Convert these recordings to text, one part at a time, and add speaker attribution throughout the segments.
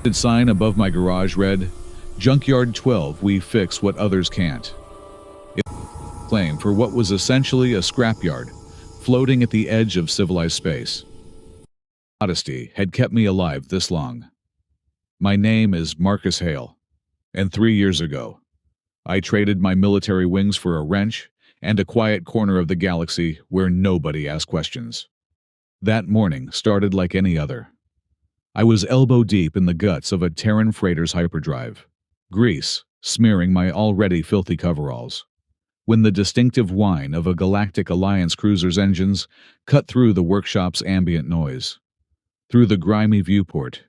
Speaker 1: The sign above my garage read, "Junkyard 12, we fix what others can't." It claimed for what was essentially a scrapyard, floating at the edge of civilized space. Modesty had kept me alive this long. My name is Marcus Hale, and 3 years ago, I traded my military wings for a wrench and a quiet corner of the galaxy where nobody asked questions. That morning started like any other. I was elbow deep in the guts of a Terran freighter's hyperdrive, grease smearing my already filthy coveralls, when the distinctive whine of a Galactic Alliance cruiser's engines cut through the workshop's ambient noise. Through the grimy viewport,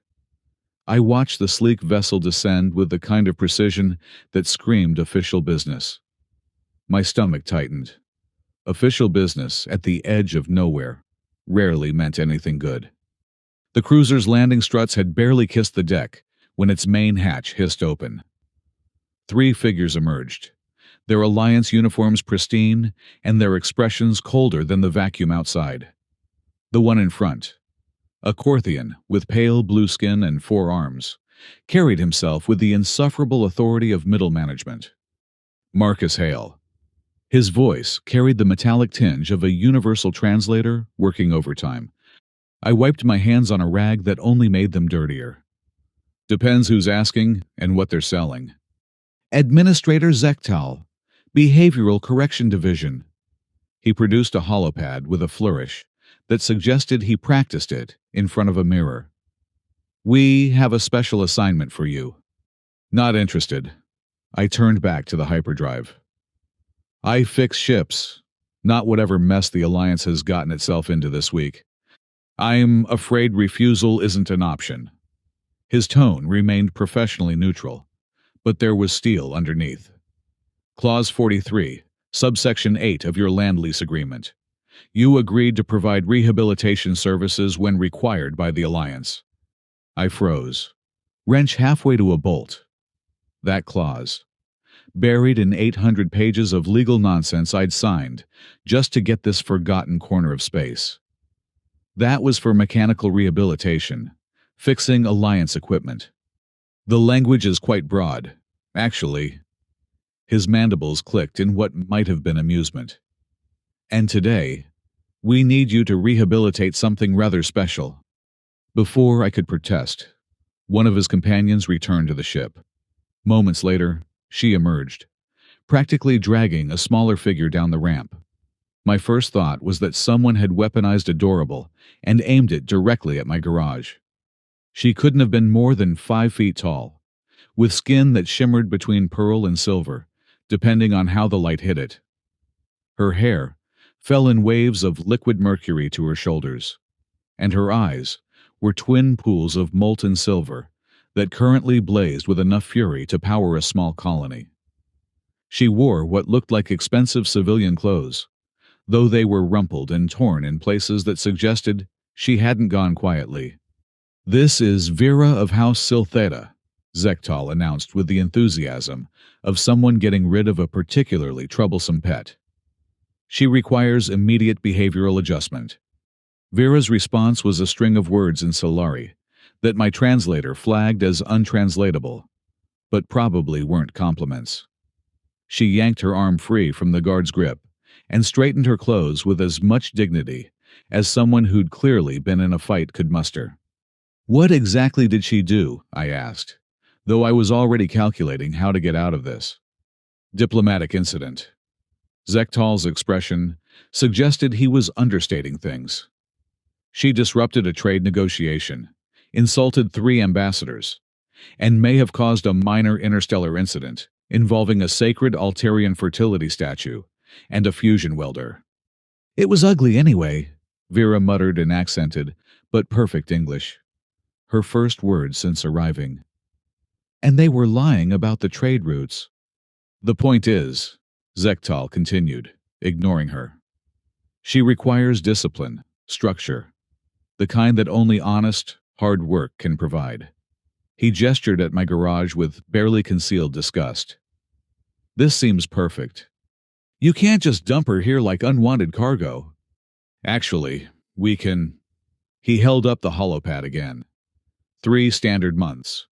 Speaker 1: I watched the sleek vessel descend with the kind of precision that screamed official business. My stomach tightened. Official business at the edge of nowhere rarely meant anything good. The cruiser's landing struts had barely kissed the deck when its main hatch hissed open. 3 figures emerged, their Alliance uniforms pristine and their expressions colder than the vacuum outside. The one in front, a Corthian with pale blue skin and 4 arms, carried himself with the insufferable authority of middle management. Marcus Hale. His voice carried the metallic tinge of a universal translator working overtime. I wiped my hands on a rag that only made them dirtier. Depends who's asking and what they're selling. Administrator Zektal, Behavioral Correction Division. He produced a holopad with a flourish that suggested he practiced it in front of a mirror. We have a special assignment for you. Not interested. I turned back to the hyperdrive. I fix ships, not whatever mess the Alliance has gotten itself into this week. I'm afraid refusal isn't an option. His tone remained professionally neutral, but there was steel underneath. Clause 43, subsection 8 of your land lease agreement. You agreed to provide rehabilitation services when required by the Alliance. I froze, wrench halfway to a bolt. That clause, buried in 800 pages of legal nonsense I'd signed just to get this forgotten corner of space. That was for mechanical rehabilitation, fixing Alliance equipment. The language is quite broad, actually. His mandibles clicked in what might have been amusement. And today, we need you to rehabilitate something rather special. Before I could protest, one of his companions returned to the ship. Moments later, she emerged, practically dragging a smaller figure down the ramp. My first thought was that someone had weaponized a durable and aimed it directly at my garage. She couldn't have been more than 5 feet tall, with skin that shimmered between pearl and silver, depending on how the light hit it. Her hair fell in waves of liquid mercury to her shoulders, and her eyes were twin pools of molten silver that currently blazed with enough fury to power a small colony. She wore what looked like expensive civilian clothes, though they were rumpled and torn in places that suggested she hadn't gone quietly. This is Vera of House Siltheta, Zektal announced with the enthusiasm of someone getting rid of a particularly troublesome pet. She requires immediate behavioral adjustment. Vera's response was a string of words in Solari that my translator flagged as untranslatable, but probably weren't compliments. She yanked her arm free from the guard's grip and straightened her clothes with as much dignity as someone who'd clearly been in a fight could muster. What exactly did she do? I asked, though I was already calculating how to get out of this. Diplomatic incident. Zektal's expression suggested he was understating things. She disrupted a trade negotiation, insulted 3 ambassadors, and may have caused a minor interstellar incident involving a sacred Altarian fertility statue and a fusion welder. It was ugly anyway, Vera muttered in accented but perfect English, her first words since arriving. And they were lying about the trade routes. The point is, Zektal continued, ignoring her, she requires discipline, structure, the kind that only honest, hard work can provide. He gestured at my garage with barely concealed disgust. This seems perfect. You can't just dump her here like unwanted cargo. Actually, we can... He held up the holopad again. 3 standard months.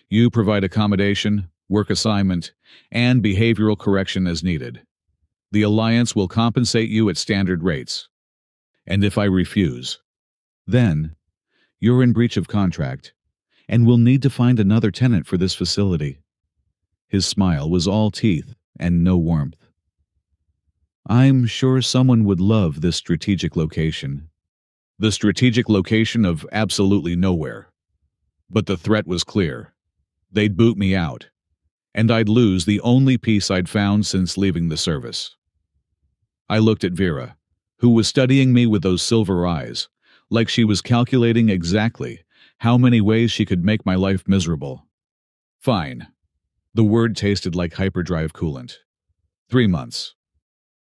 Speaker 1: You provide accommodation, work assignment, and behavioral correction as needed. The Alliance will compensate you at standard rates. And if I refuse, then you're in breach of contract and will need to find another tenant for this facility. His smile was all teeth and no warmth. I'm sure someone would love this strategic location. The strategic location of absolutely nowhere. But the threat was clear. They'd boot me out, and I'd lose the only peace I'd found since leaving the service. I looked at Vera, who was studying me with those silver eyes, like she was calculating exactly how many ways she could make my life miserable. Fine. The word tasted like hyperdrive coolant. 3 months.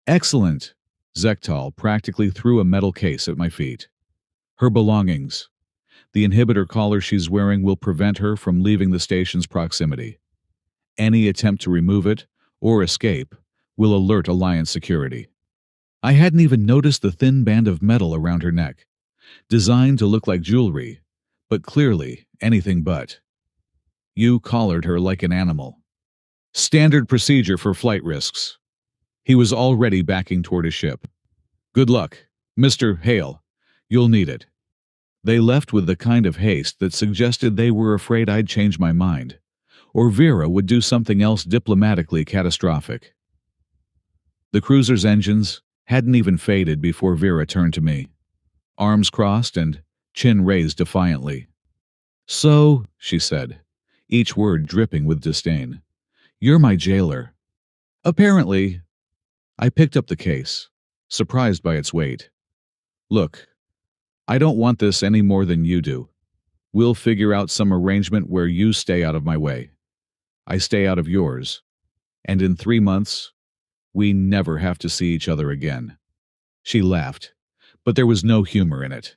Speaker 1: Excellent. Zektal practically threw a metal case at my feet. Her belongings. The inhibitor collar she's wearing will prevent her from leaving the station's proximity. Any attempt to remove it or escape will alert Alliance security. I hadn't even noticed the thin band of metal around her neck, designed to look like jewelry, but clearly anything but. You collared her like an animal. Standard procedure for flight risks. He was already backing toward his ship. Good luck, Mr. Hale. You'll need it. They left with the kind of haste that suggested they were afraid I'd change my mind, or Vera would do something else diplomatically catastrophic. The cruiser's engines hadn't even faded before Vera turned to me, arms crossed and chin raised defiantly. So, she said, each word dripping with disdain, you're my jailer. Apparently. I picked up the case, surprised by its weight. Look, I don't want this any more than you do. We'll figure out some arrangement where you stay out of my way. I stay out of yours. And in 3 months, we never have to see each other again. She laughed, but there was no humor in it.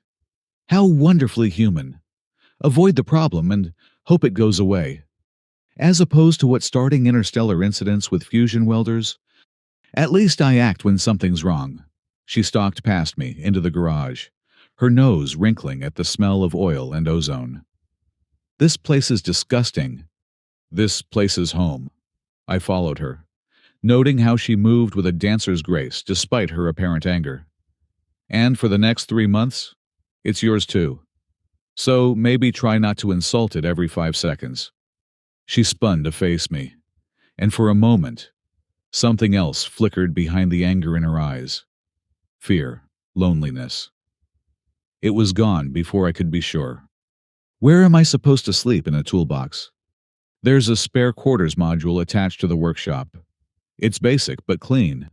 Speaker 1: How wonderfully human. Avoid the problem and hope it goes away. As opposed to what starting interstellar incidents with fusion welders. At least I act when something's wrong. She stalked past me into the garage, her nose wrinkling at the smell of oil and ozone. This place is disgusting. This place is home. I followed her, noting how she moved with a dancer's grace despite her apparent anger. And for the next 3 months, it's yours too. So maybe try not to insult it every 5 seconds. She spun to face me, and for a moment, something else flickered behind the anger in her eyes. Fear, loneliness. It was gone before I could be sure. Where am I supposed to sleep in a toolbox? There's a spare quarters module attached to the workshop. It's basic but clean.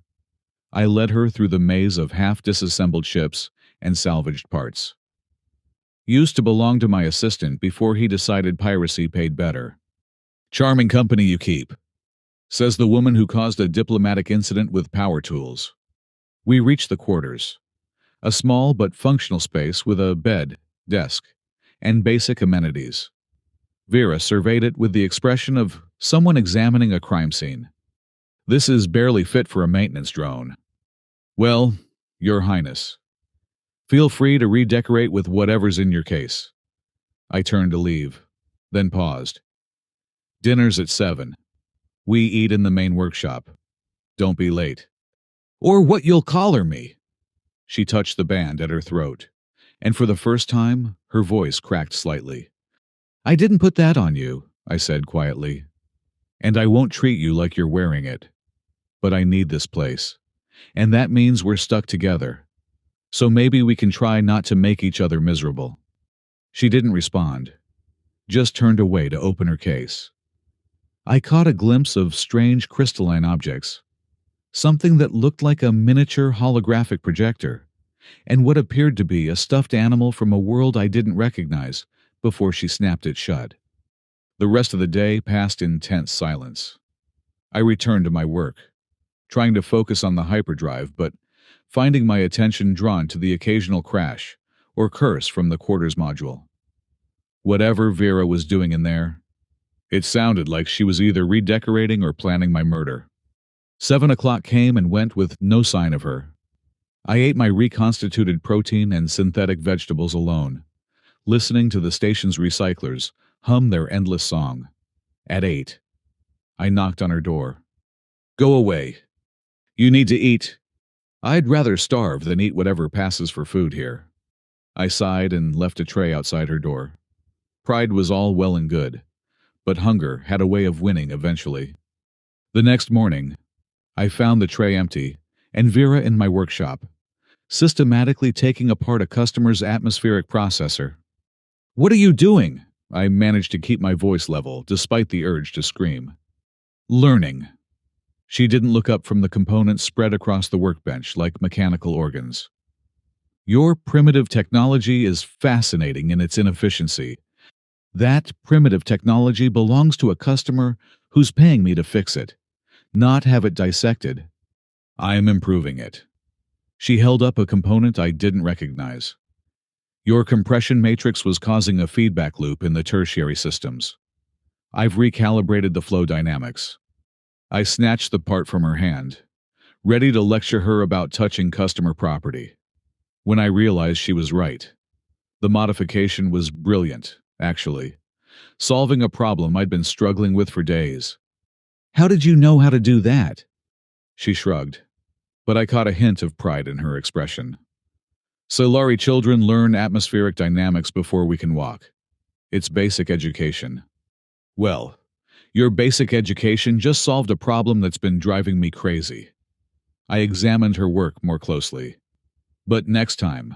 Speaker 1: I led her through the maze of half-disassembled ships and salvaged parts. Used to belong to my assistant before he decided piracy paid better. Charming company you keep, says the woman who caused a diplomatic incident with power tools. We reached the quarters, a small but functional space with a bed, desk, and basic amenities. Vera surveyed it with the expression of someone examining a crime scene. This is barely fit for a maintenance drone. Well, Your Highness, feel free to redecorate with whatever's in your case. I turned to leave, then paused. Dinner's at 7. We eat in the main workshop. Don't be late. Or what you'll collar me. She touched the band at her throat, and for the first time, her voice cracked slightly. I didn't put that on you, I said quietly. And I won't treat you like you're wearing it. But I need this place, and that means we're stuck together. So maybe we can try not to make each other miserable. She didn't respond, just turned away to open her case. I caught a glimpse of strange crystalline objects, something that looked like a miniature holographic projector, and what appeared to be a stuffed animal from a world I didn't recognize before she snapped it shut. The rest of the day passed in tense silence. I returned to my work, trying to focus on the hyperdrive, but finding my attention drawn to the occasional crash or curse from the quarters module. Whatever Vera was doing in there, it sounded like she was either redecorating or planning my murder. 7 o'clock came and went with no sign of her. I ate my reconstituted protein and synthetic vegetables alone, listening to the station's recyclers hum their endless song. At 8, I knocked on her door. Go away. You need to eat. I'd rather starve than eat whatever passes for food here. I sighed and left a tray outside her door. Pride was all well and good, but hunger had a way of winning eventually. The next morning, I found the tray empty and Vera in my workshop, systematically taking apart a customer's atmospheric processor. What are you doing? I managed to keep my voice level despite the urge to scream. Learning. She didn't look up from the components spread across the workbench like mechanical organs. Your primitive technology is fascinating in its inefficiency. That primitive technology belongs to a customer who's paying me to fix it, not have it dissected. I am improving it. She held up a component I didn't recognize. Your compression matrix was causing a feedback loop in the tertiary systems. I've recalibrated the flow dynamics. I snatched the part from her hand, ready to lecture her about touching customer property. When I realized she was right. The modification was brilliant, actually, solving a problem I'd been struggling with for days. How did you know how to do that? She shrugged, but I caught a hint of pride in her expression. Solari children learn atmospheric dynamics before we can walk. It's basic education. Well, your basic education just solved a problem that's been driving me crazy. I examined her work more closely. But next time,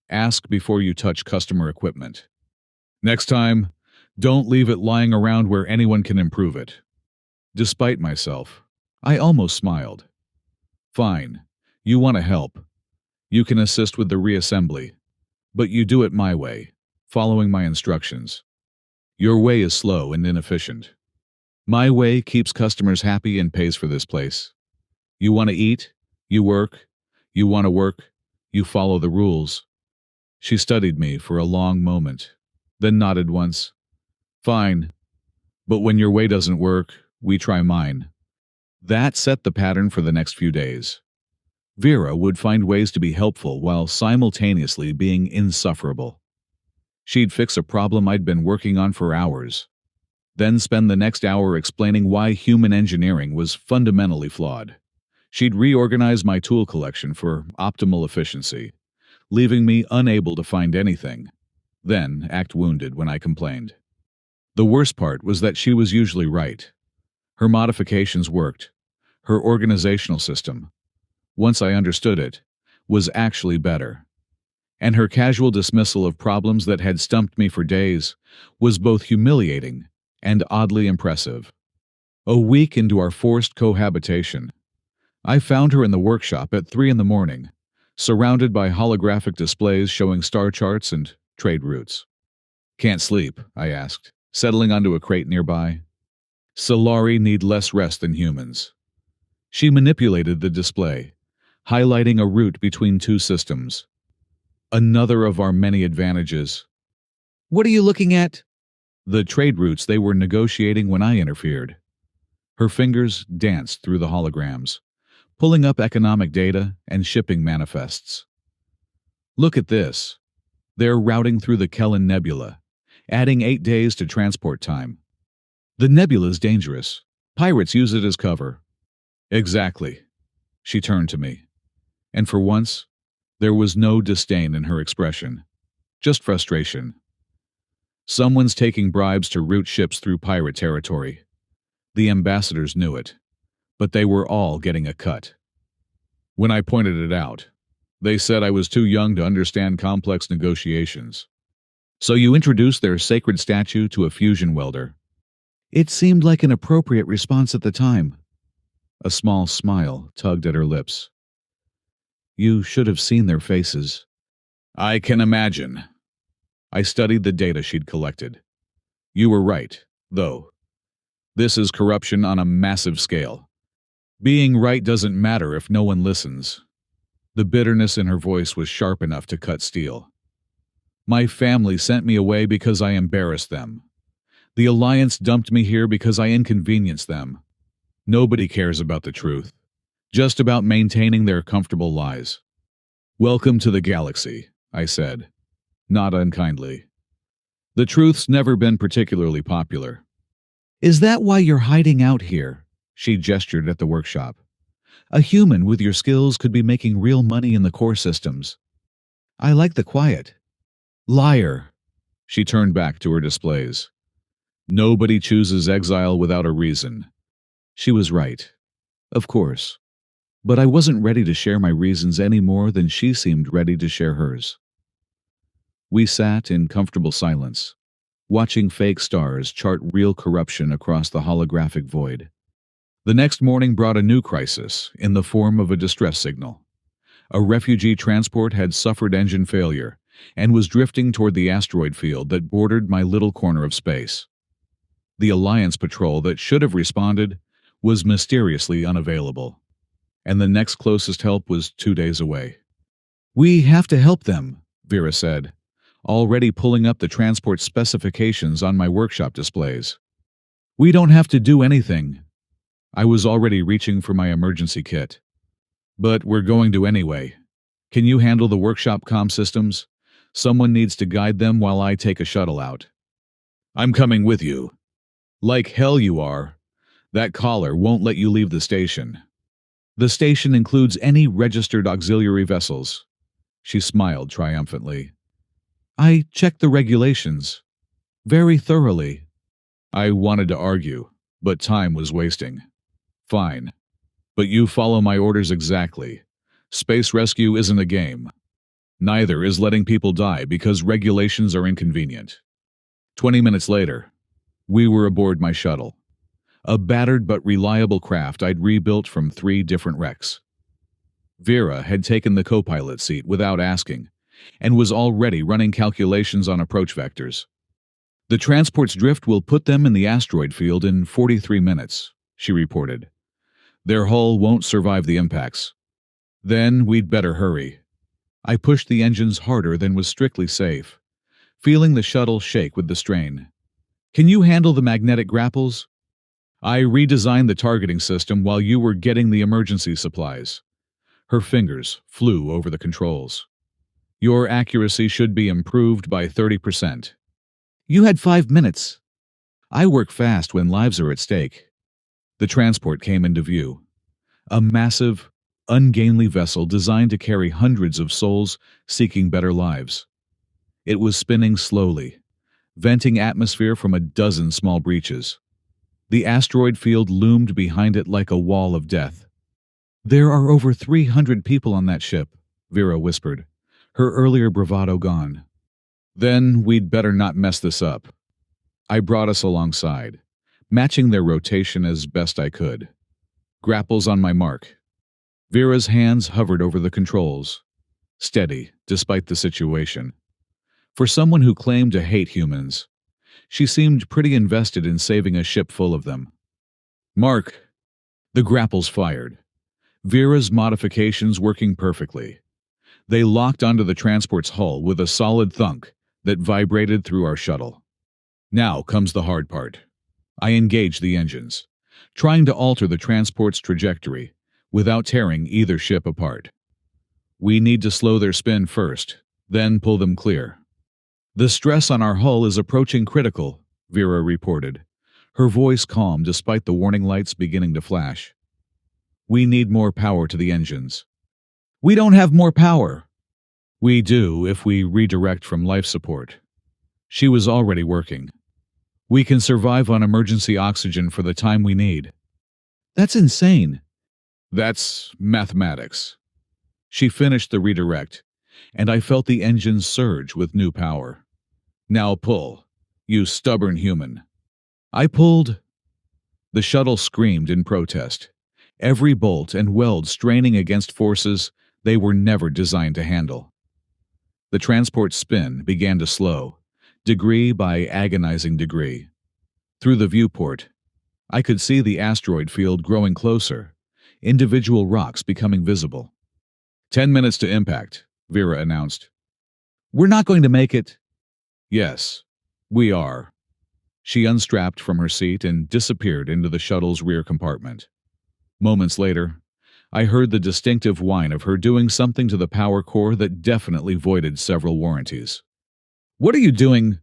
Speaker 1: ask before you touch customer equipment. Next time, don't leave it lying around where anyone can improve it. Despite myself, I almost smiled. Fine, you want to help. You can assist with the reassembly, but you do it my way, following my instructions. Your way is slow and inefficient. My way keeps customers happy and pays for this place. You want to eat, you work. You want to work, you follow the rules. She studied me for a long moment, then nodded once. Fine, but when your way doesn't work, we try mine. That set the pattern for the next few days. Vera would find ways to be helpful while simultaneously being insufferable. She'd fix a problem I'd been working on for hours, then spend the next hour explaining why human engineering was fundamentally flawed. She'd reorganize my tool collection for optimal efficiency, leaving me unable to find anything, then act wounded when I complained. The worst part was that she was usually right. Her modifications worked. Her organizational system, once I understood it, was actually better. And her casual dismissal of problems that had stumped me for days was both humiliating and oddly impressive. A week into our forced cohabitation, I found her in the workshop at 3 a.m, surrounded by holographic displays showing star charts and trade routes. Can't sleep, I asked, settling onto a crate nearby. Solari need less rest than humans. She manipulated the display, highlighting a route between two systems. Another of our many advantages. What are you looking at? The trade routes they were negotiating when I interfered. Her fingers danced through the holograms, pulling up economic data and shipping manifests. Look at this. They're routing through the Kellen Nebula, adding 8 days to transport time. The nebula's dangerous. Pirates use it as cover. Exactly. She turned to me. And for once, there was no disdain in her expression, just frustration. Someone's taking bribes to route ships through pirate territory. The ambassadors knew it, but they were all getting a cut. When I pointed it out, they said I was too young to understand complex negotiations. So you introduced their sacred statue to a fusion welder. It seemed like an appropriate response at the time. A small smile tugged at her lips. You should have seen their faces. I can imagine. I studied the data she'd collected. You were right, though. This is corruption on a massive scale. Being right doesn't matter if no one listens. The bitterness in her voice was sharp enough to cut steel. My family sent me away because I embarrassed them. The Alliance dumped me here because I inconvenienced them. Nobody cares about the truth, just about maintaining their comfortable lies. Welcome to the galaxy, I said, not unkindly. The truth's never been particularly popular. Is that why you're hiding out here? She gestured at the workshop. A human with your skills could be making real money in the core systems. I like the quiet. Liar. She turned back to her displays. Nobody chooses exile without a reason. She was right. Of course. But I wasn't ready to share my reasons any more than she seemed ready to share hers. We sat in comfortable silence, watching fake stars chart real corruption across the holographic void. The next morning brought a new crisis in the form of a distress signal. A refugee transport had suffered engine failure and was drifting toward the asteroid field that bordered my little corner of space. The Alliance patrol that should have responded was mysteriously unavailable, and the next closest help was 2 days away. We have to help them, Vera said, already pulling up the transport specifications on my workshop displays. We don't have to do anything. I was already reaching for my emergency kit. But we're going to anyway. Can you handle the workshop comm systems? Someone needs to guide them while I take a shuttle out. I'm coming with you. Like hell you are. That collar won't let you leave the station. The station includes any registered auxiliary vessels. She smiled triumphantly. I checked the regulations. Very thoroughly. I wanted to argue, but time was wasting. Fine. But you follow my orders exactly. Space rescue isn't a game. Neither is letting people die because regulations are inconvenient. 20 minutes later, we were aboard my shuttle. A battered but reliable craft I'd rebuilt from 3 different wrecks. Vera had taken the co-pilot seat without asking, and was already running calculations on approach vectors. The transport's drift will put them in the asteroid field in 43 minutes, she reported. Their hull won't survive the impacts. Then we'd better hurry. I pushed the engines harder than was strictly safe, feeling the shuttle shake with the strain. Can you handle the magnetic grapples? I redesigned the targeting system while you were getting the emergency supplies. Her fingers flew over the controls. Your accuracy should be improved by 30%. You had 5 minutes. I work fast when lives are at stake. The transport came into view. A massive, ungainly vessel designed to carry hundreds of souls seeking better lives. It was spinning slowly, venting atmosphere from a dozen small breaches. The asteroid field loomed behind it like a wall of death. There are over 300 people on that ship, Vera whispered, her earlier bravado gone. Then we'd better not mess this up. I brought us alongside, matching their rotation as best I could. Grapples on my mark. Vera's hands hovered over the controls, steady despite the situation. For someone who claimed to hate humans, she seemed pretty invested in saving a ship full of them. Mark! The grapples fired. Vera's modifications working perfectly. They locked onto the transport's hull with a solid thunk that vibrated through our shuttle. Now comes the hard part. I engaged the engines, trying to alter the transport's trajectory without tearing either ship apart. We need to slow their spin first, then pull them clear. The stress on our hull is approaching critical, Vera reported, her voice calm despite the warning lights beginning to flash. We need more power to the engines. We don't have more power. We do if we redirect from life support. She was already working. We can survive on emergency oxygen for the time we need. That's insane. That's mathematics. She finished the redirect, and I felt the engines surge with new power. Now pull, you stubborn human. I pulled. The shuttle screamed in protest, every bolt and weld straining against forces they were never designed to handle. The transport's spin began to slow, degree by agonizing degree. Through the viewport, I could see the asteroid field growing closer, individual rocks becoming visible. 10 minutes to impact, Vera announced. We're not going to make it. Yes, we are. She unstrapped from her seat and disappeared into the shuttle's rear compartment. Moments later, I heard the distinctive whine of her doing something to the power core that definitely voided several warranties. What are you doing?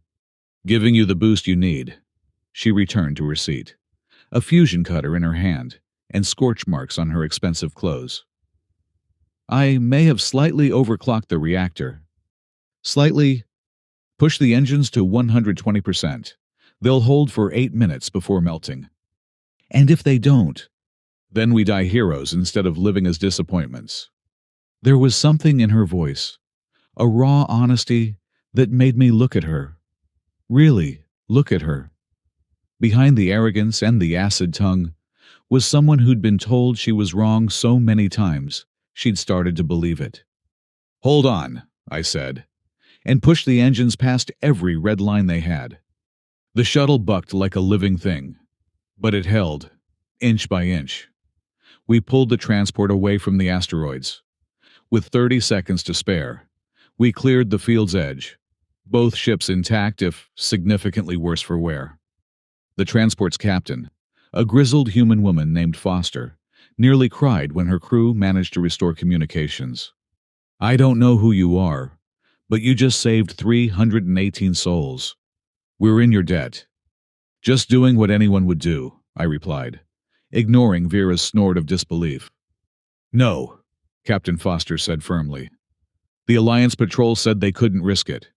Speaker 1: Giving you the boost you need. She returned to her seat, a fusion cutter in her hand, and scorch marks on her expensive clothes. I may have slightly overclocked the reactor. Slightly. Push the engines to 120%. They'll hold for 8 minutes before melting. And if they don't, then we die heroes instead of living as disappointments. There was something in her voice, a raw honesty that made me look at her. Really, look at her. Behind the arrogance and the acid tongue was someone who'd been told she was wrong so many times, she'd started to believe it. Hold on, I said, and pushed the engines past every red line they had. The shuttle bucked like a living thing, but it held, inch by inch. We pulled the transport away from the asteroids. With 30 seconds to spare, we cleared the field's edge, both ships intact if significantly worse for wear. The transport's captain, a grizzled human woman named Foster, nearly cried when her crew managed to restore communications. I don't know who you are, but you just saved 318 souls. We're in your debt. Just doing what anyone would do, I replied, ignoring Vera's snort of disbelief. No, Captain Foster said firmly. The Alliance patrol said they couldn't risk it.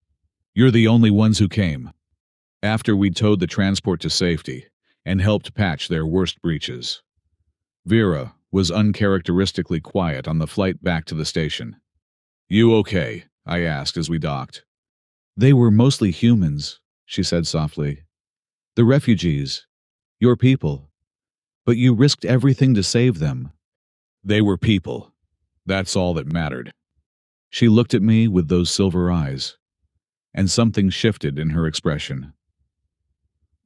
Speaker 1: You're the only ones who came. After we'd towed the transport to safety and helped patch their worst breaches. Vera was uncharacteristically quiet on the flight back to the station. You okay? I asked as we docked. They were mostly humans, she said softly. The refugees. Your people. But you risked everything to save them. They were people. That's all that mattered. She looked at me with those silver eyes, and something shifted in her expression.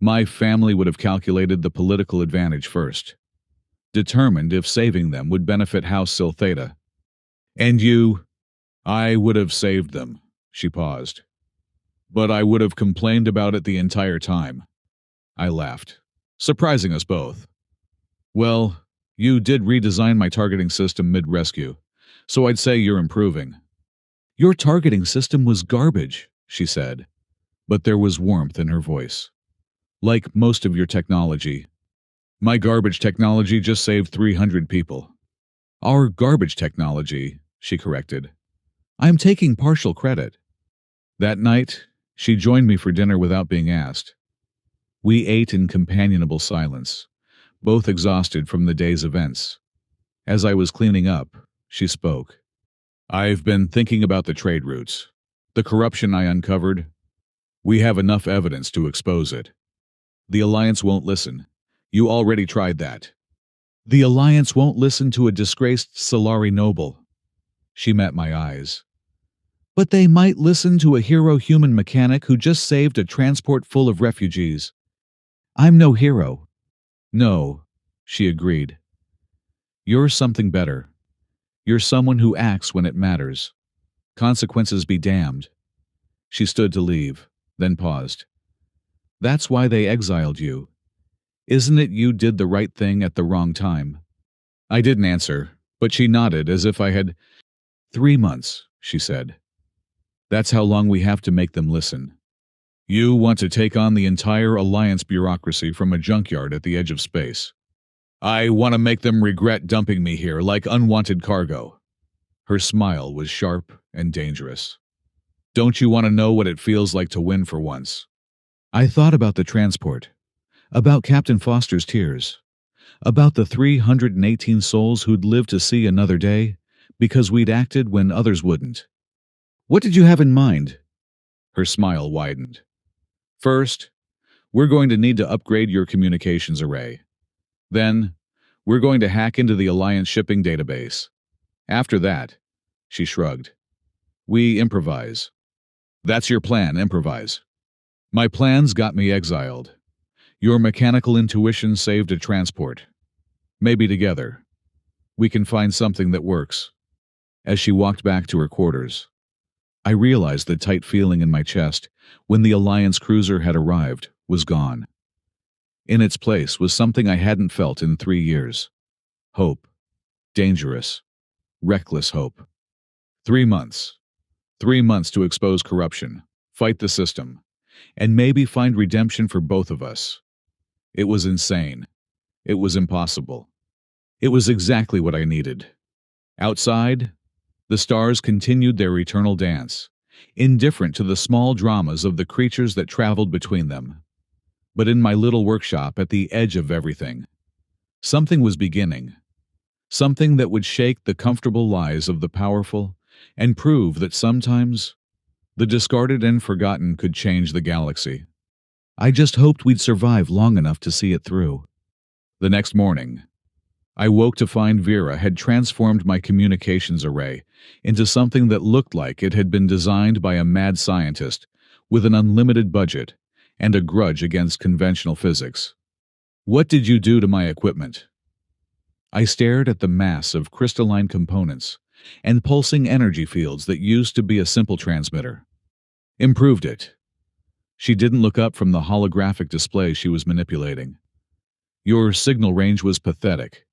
Speaker 1: My family would have calculated the political advantage first, determined if saving them would benefit House Siltheta. And you? I would have saved them, she paused. But I would have complained about it the entire time. I laughed, surprising us both. Well, you did redesign my targeting system mid-rescue, so I'd say you're improving. Your targeting system was garbage, she said, but there was warmth in her voice. Like most of your technology. My garbage technology just saved 300 people. Our garbage technology, she corrected. I'm taking partial credit. That night, she joined me for dinner without being asked. We ate in companionable silence, both exhausted from the day's events. As I was cleaning up, she spoke. I've been thinking about the trade routes, the corruption I uncovered. We have enough evidence to expose it. The Alliance won't listen. You already tried that. The Alliance won't listen to a disgraced Solari noble. She met my eyes. But they might listen to a hero human mechanic who just saved a transport full of refugees. I'm no hero. No, she agreed. You're something better. You're someone who acts when it matters. Consequences be damned. She stood to leave, then paused. That's why they exiled you. Isn't it you did the right thing at the wrong time? I didn't answer, but she nodded as if I had 3 months, she said. That's how long we have to make them listen. You want to take on the entire Alliance bureaucracy from a junkyard at the edge of space. I want to make them regret dumping me here like unwanted cargo. Her smile was sharp and dangerous. Don't you want to know what it feels like to win for once? I thought about the transport, about Captain Foster's tears, about the 318 souls who'd lived to see another day because we'd acted when others wouldn't. What did you have in mind? Her smile widened. First, we're going to need to upgrade your communications array. Then, we're going to hack into the Alliance shipping database. After that, she shrugged, we improvise. That's your plan, improvise. My plans got me exiled. Your mechanical intuition saved a transport. Maybe together, we can find something that works. As she walked back to her quarters, I realized the tight feeling in my chest when the Alliance cruiser had arrived was gone. In its place was something I hadn't felt in 3 years. Hope. Dangerous. Reckless hope. 3 months. 3 months to expose corruption, fight the system, and maybe find redemption for both of us. It was insane. It was impossible. It was exactly what I needed. Outside, the stars continued their eternal dance, indifferent to the small dramas of the creatures that traveled between them. But in my little workshop at the edge of everything, something was beginning. Something that would shake the comfortable lies of the powerful and prove that sometimes the discarded and forgotten could change the galaxy. I just hoped we'd survive long enough to see it through. The next morning, I woke to find Vera had transformed my communications array into something that looked like it had been designed by a mad scientist with an unlimited budget and a grudge against conventional physics. "What did you do to my equipment?" I stared at the mass of crystalline components and pulsing energy fields that used to be a simple transmitter. "Improved it." She didn't look up from the holographic display she was manipulating. "Your signal range was pathetic.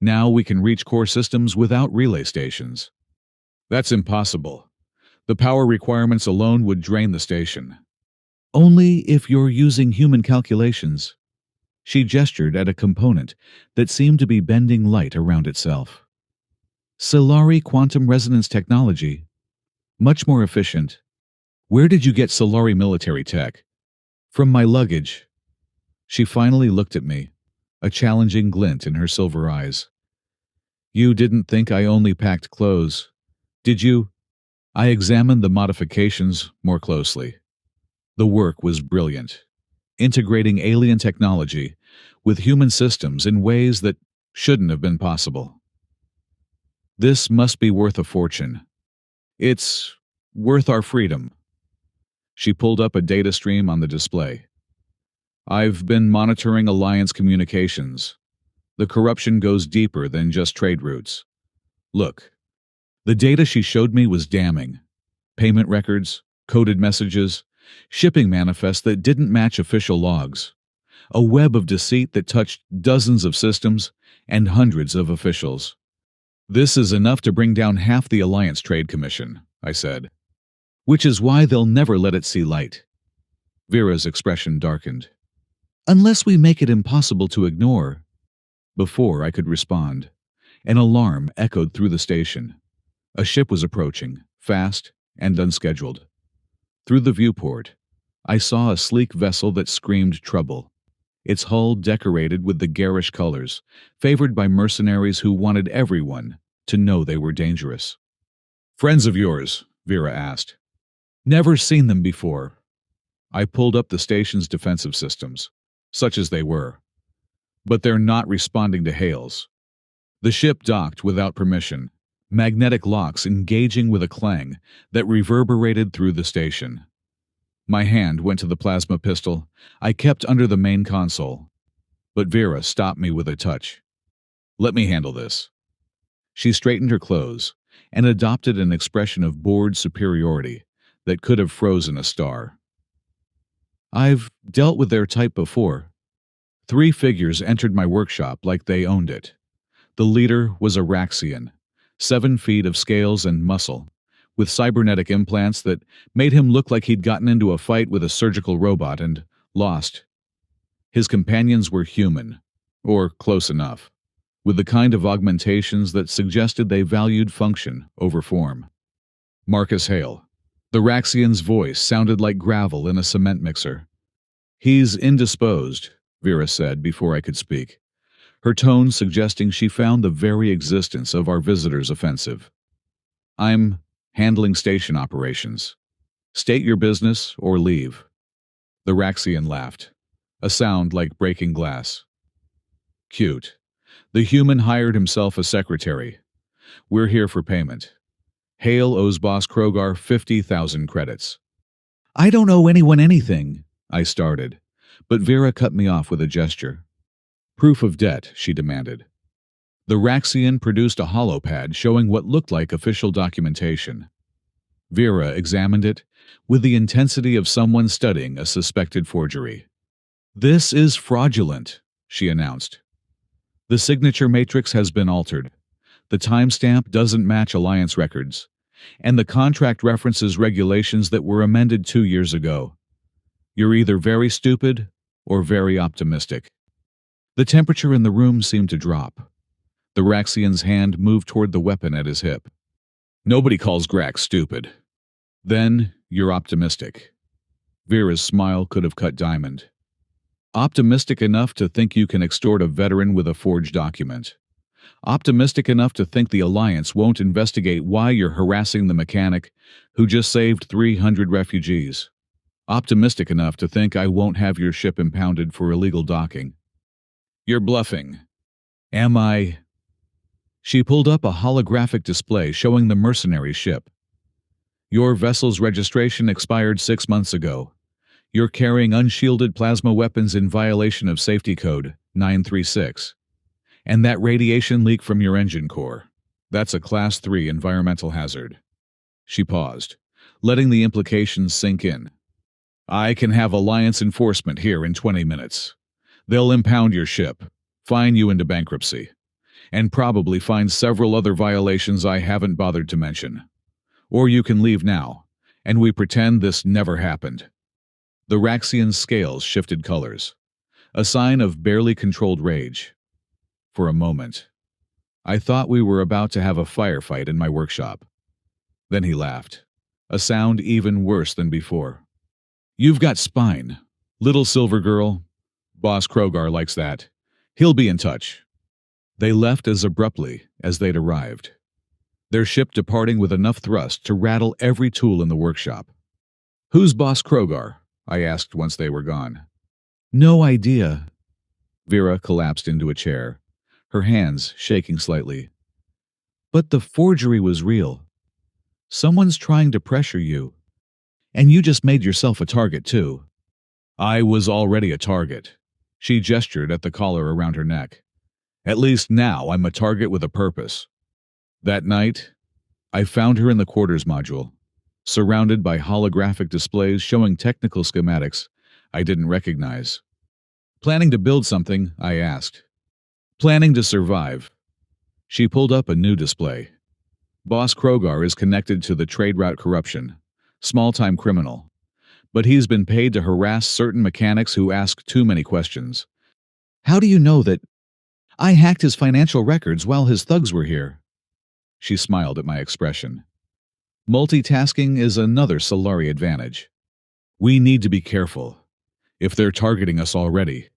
Speaker 1: Now we can reach core systems without relay stations." "That's impossible. The power requirements alone would drain the station." "Only if you're using human calculations." She gestured at a component that seemed to be bending light around itself. "Solari quantum resonance technology. Much more efficient." "Where did you get Solari military tech?" "From my luggage." She finally looked at me, a challenging glint in her silver eyes. "You didn't think I only packed clothes, did you?" I examined the modifications more closely. The work was brilliant, integrating alien technology with human systems in ways that shouldn't have been possible. "This must be worth a fortune. It's worth our freedom." She pulled up a data stream on the display. "I've been monitoring Alliance communications. The corruption goes deeper than just trade routes. Look." The data she showed me was damning. Payment records, coded messages, shipping manifests that didn't match official logs. A web of deceit that touched dozens of systems and hundreds of officials. "This is enough to bring down half the Alliance Trade Commission," I said. "Which is why they'll never let it see light." Vera's expression darkened. "Unless we make it impossible to ignore." Before I could respond, an alarm echoed through the station. A ship was approaching, fast and unscheduled. Through the viewport, I saw a sleek vessel that screamed trouble, its hull decorated with the garish colors, favored by mercenaries who wanted everyone to know they were dangerous. "Friends of yours?" Vera asked. "Never seen them before." I pulled up the station's defensive systems, such as they were. "But they're not responding to hails." The ship docked without permission, magnetic locks engaging with a clang that reverberated through the station. My hand went to the plasma pistol I kept under the main console, but Vera stopped me with a touch. "Let me handle this." She straightened her clothes and adopted an expression of bored superiority that could have frozen a star. "I've dealt with their type before." 3 figures entered my workshop like they owned it. The leader was a Raxian, 7 feet of scales and muscle, with cybernetic implants that made him look like he'd gotten into a fight with a surgical robot and lost. His companions were human, or close enough, with the kind of augmentations that suggested they valued function over form. "Marcus Hale." The Raxian's voice sounded like gravel in a cement mixer. "He's indisposed," Vera said before I could speak, her tone suggesting she found the very existence of our visitors offensive. "I'm handling station operations. State your business or leave." The Raxian laughed, a sound like breaking glass. "Cute. The human hired himself a secretary. We're here for payment. Hale owes Boss Krogar 50,000 credits." "I don't owe anyone anything," I started, but Vera cut me off with a gesture. "Proof of debt," she demanded. The Raxian produced a holopad showing what looked like official documentation. Vera examined it with the intensity of someone studying a suspected forgery. "This is fraudulent," she announced. "The signature matrix has been altered. The timestamp doesn't match Alliance records, and the contract references regulations that were amended 2 years ago. You're either very stupid or very optimistic. The temperature in the room seemed to drop. The Raxian's hand moved toward the weapon at his hip. Nobody calls Grax stupid. Then you're optimistic. Vera's smile could have cut diamond. Optimistic enough to think you can extort a veteran with a forged document. Optimistic enough to think the Alliance won't investigate why you're harassing the mechanic who just saved 300 refugees. Optimistic enough to think I won't have your ship impounded for illegal docking. You're bluffing. Am I? She pulled up a holographic display showing the mercenary ship. Your vessel's registration expired 6 months ago. You're carrying unshielded plasma weapons in violation of Safety Code 936. And that radiation leak from your engine core. That's a Class 3 environmental hazard. She paused, letting the implications sink in. I can have Alliance enforcement here in 20 minutes. They'll impound your ship, fine you into bankruptcy, and probably find several other violations I haven't bothered to mention. Or you can leave now, and we pretend this never happened. The Raxian's scales shifted colors, a sign of barely controlled rage. For a moment, I thought we were about to have a firefight in my workshop. Then he laughed, a sound even worse than before. You've got spine, little silver girl. Boss Krogar likes that. He'll be in touch. They left as abruptly as they'd arrived, their ship departing with enough thrust to rattle every tool in the workshop. Who's Boss Krogar? I asked once they were gone. No idea. Vera collapsed into a chair, her hands shaking slightly. But the forgery was real. Someone's trying to pressure you. And you just made yourself a target, too. I was already a target. She gestured at the collar around her neck. At least now I'm a target with a purpose. That night, I found her in the quarters module, surrounded by holographic displays showing technical schematics I didn't recognize. Planning to build something? I asked. Planning to survive. She pulled up a new display. Boss Krogar is connected to the trade route corruption, small-time criminal. But he's been paid to harass certain mechanics who ask too many questions. How do you know that? I hacked his financial records while his thugs were here. She smiled at my expression. Multitasking is another Solari advantage. We need to be careful. If they're targeting us already,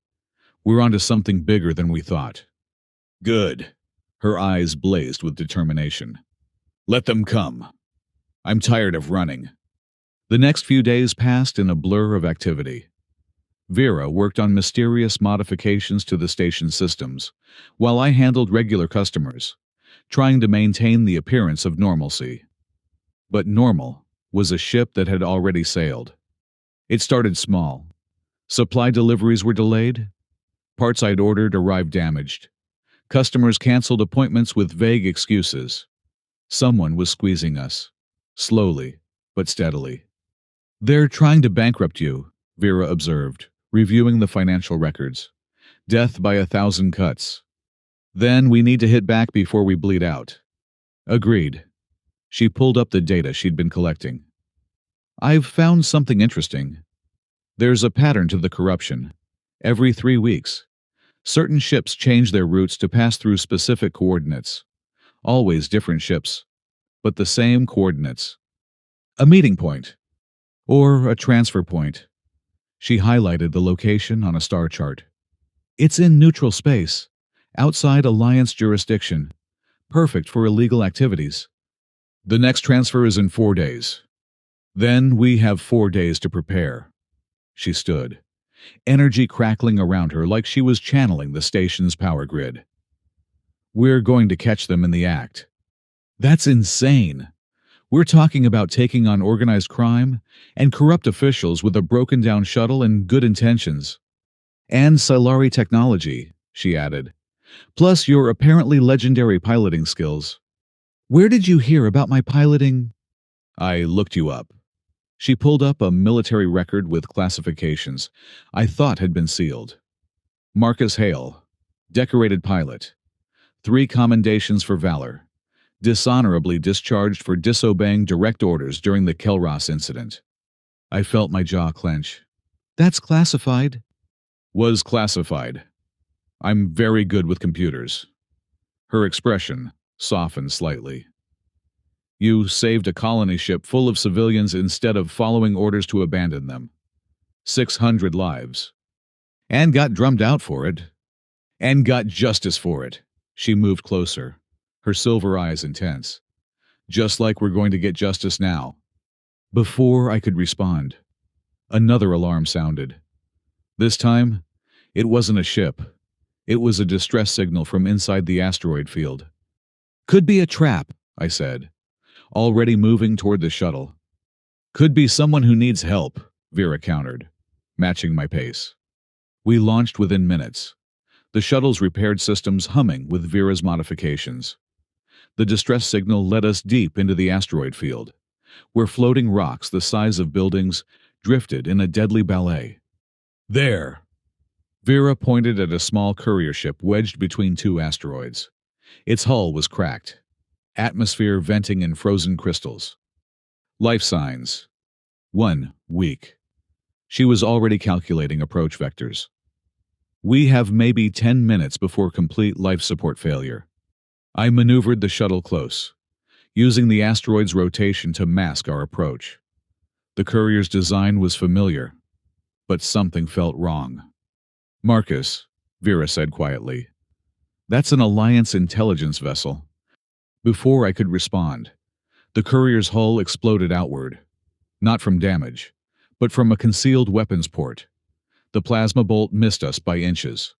Speaker 1: we're onto something bigger than we thought. Good. Her eyes blazed with determination. Let them come. I'm tired of running. The next few days passed in a blur of activity. Vera worked on mysterious modifications to the station's systems, while I handled regular customers, trying to maintain the appearance of normalcy. But normal was a ship that had already sailed. It started small. Supply deliveries were delayed. Parts I'd ordered arrived damaged. Customers canceled appointments with vague excuses. Someone was squeezing us, slowly but steadily. They're trying to bankrupt you, Vera observed, reviewing the financial records. Death by 1,000 cuts. Then we need to hit back before we bleed out. Agreed. She pulled up the data she'd been collecting. I've found something interesting. There's a pattern to the corruption. Every 3 weeks, certain ships change their routes to pass through specific coordinates. Always different ships, but the same coordinates. A meeting point. Or a transfer point. She highlighted the location on a star chart. It's in neutral space, outside Alliance jurisdiction. Perfect for illegal activities. The next transfer is in 4 days. Then we have 4 days to prepare. She stood, energy crackling around her like she was channeling the station's power grid. We're going to catch them in the act. That's insane. We're talking about taking on organized crime and corrupt officials with a broken-down shuttle and good intentions. And Solari technology, she added. Plus your apparently legendary piloting skills. Where did you hear about my piloting? I looked you up. She pulled up a military record with classifications I thought had been sealed. Marcus Hale, decorated pilot. 3 commendations for valor. Dishonorably discharged for disobeying direct orders during the Kelros incident. I felt my jaw clench. That's classified. Was classified. I'm very good with computers. Her expression softened slightly. You saved a colony ship full of civilians instead of following orders to abandon them. 600 lives. And got drummed out for it. And got justice for it. She moved closer, her silver eyes intense. Just like we're going to get justice now. Before I could respond, another alarm sounded. This time, it wasn't a ship. It was a distress signal from inside the asteroid field. Could be a trap, I said, already moving toward the shuttle. Could be someone who needs help, Vera countered, matching my pace. We launched within minutes, the shuttle's repaired systems humming with Vera's modifications. The distress signal led us deep into the asteroid field, where floating rocks the size of buildings drifted in a deadly ballet. There! Vera pointed at a small courier ship wedged between two asteroids. Its hull was cracked, atmosphere venting in frozen crystals. Life signs. 1 week. She was already calculating approach vectors. We have maybe 10 minutes before complete life support failure. I maneuvered the shuttle close, using the asteroid's rotation to mask our approach. The courier's design was familiar, but something felt wrong. Marcus, Vera said quietly. That's an Alliance intelligence vessel. Before I could respond, the courier's hull exploded outward, not from damage, but from a concealed weapons port. The plasma bolt missed us by inches,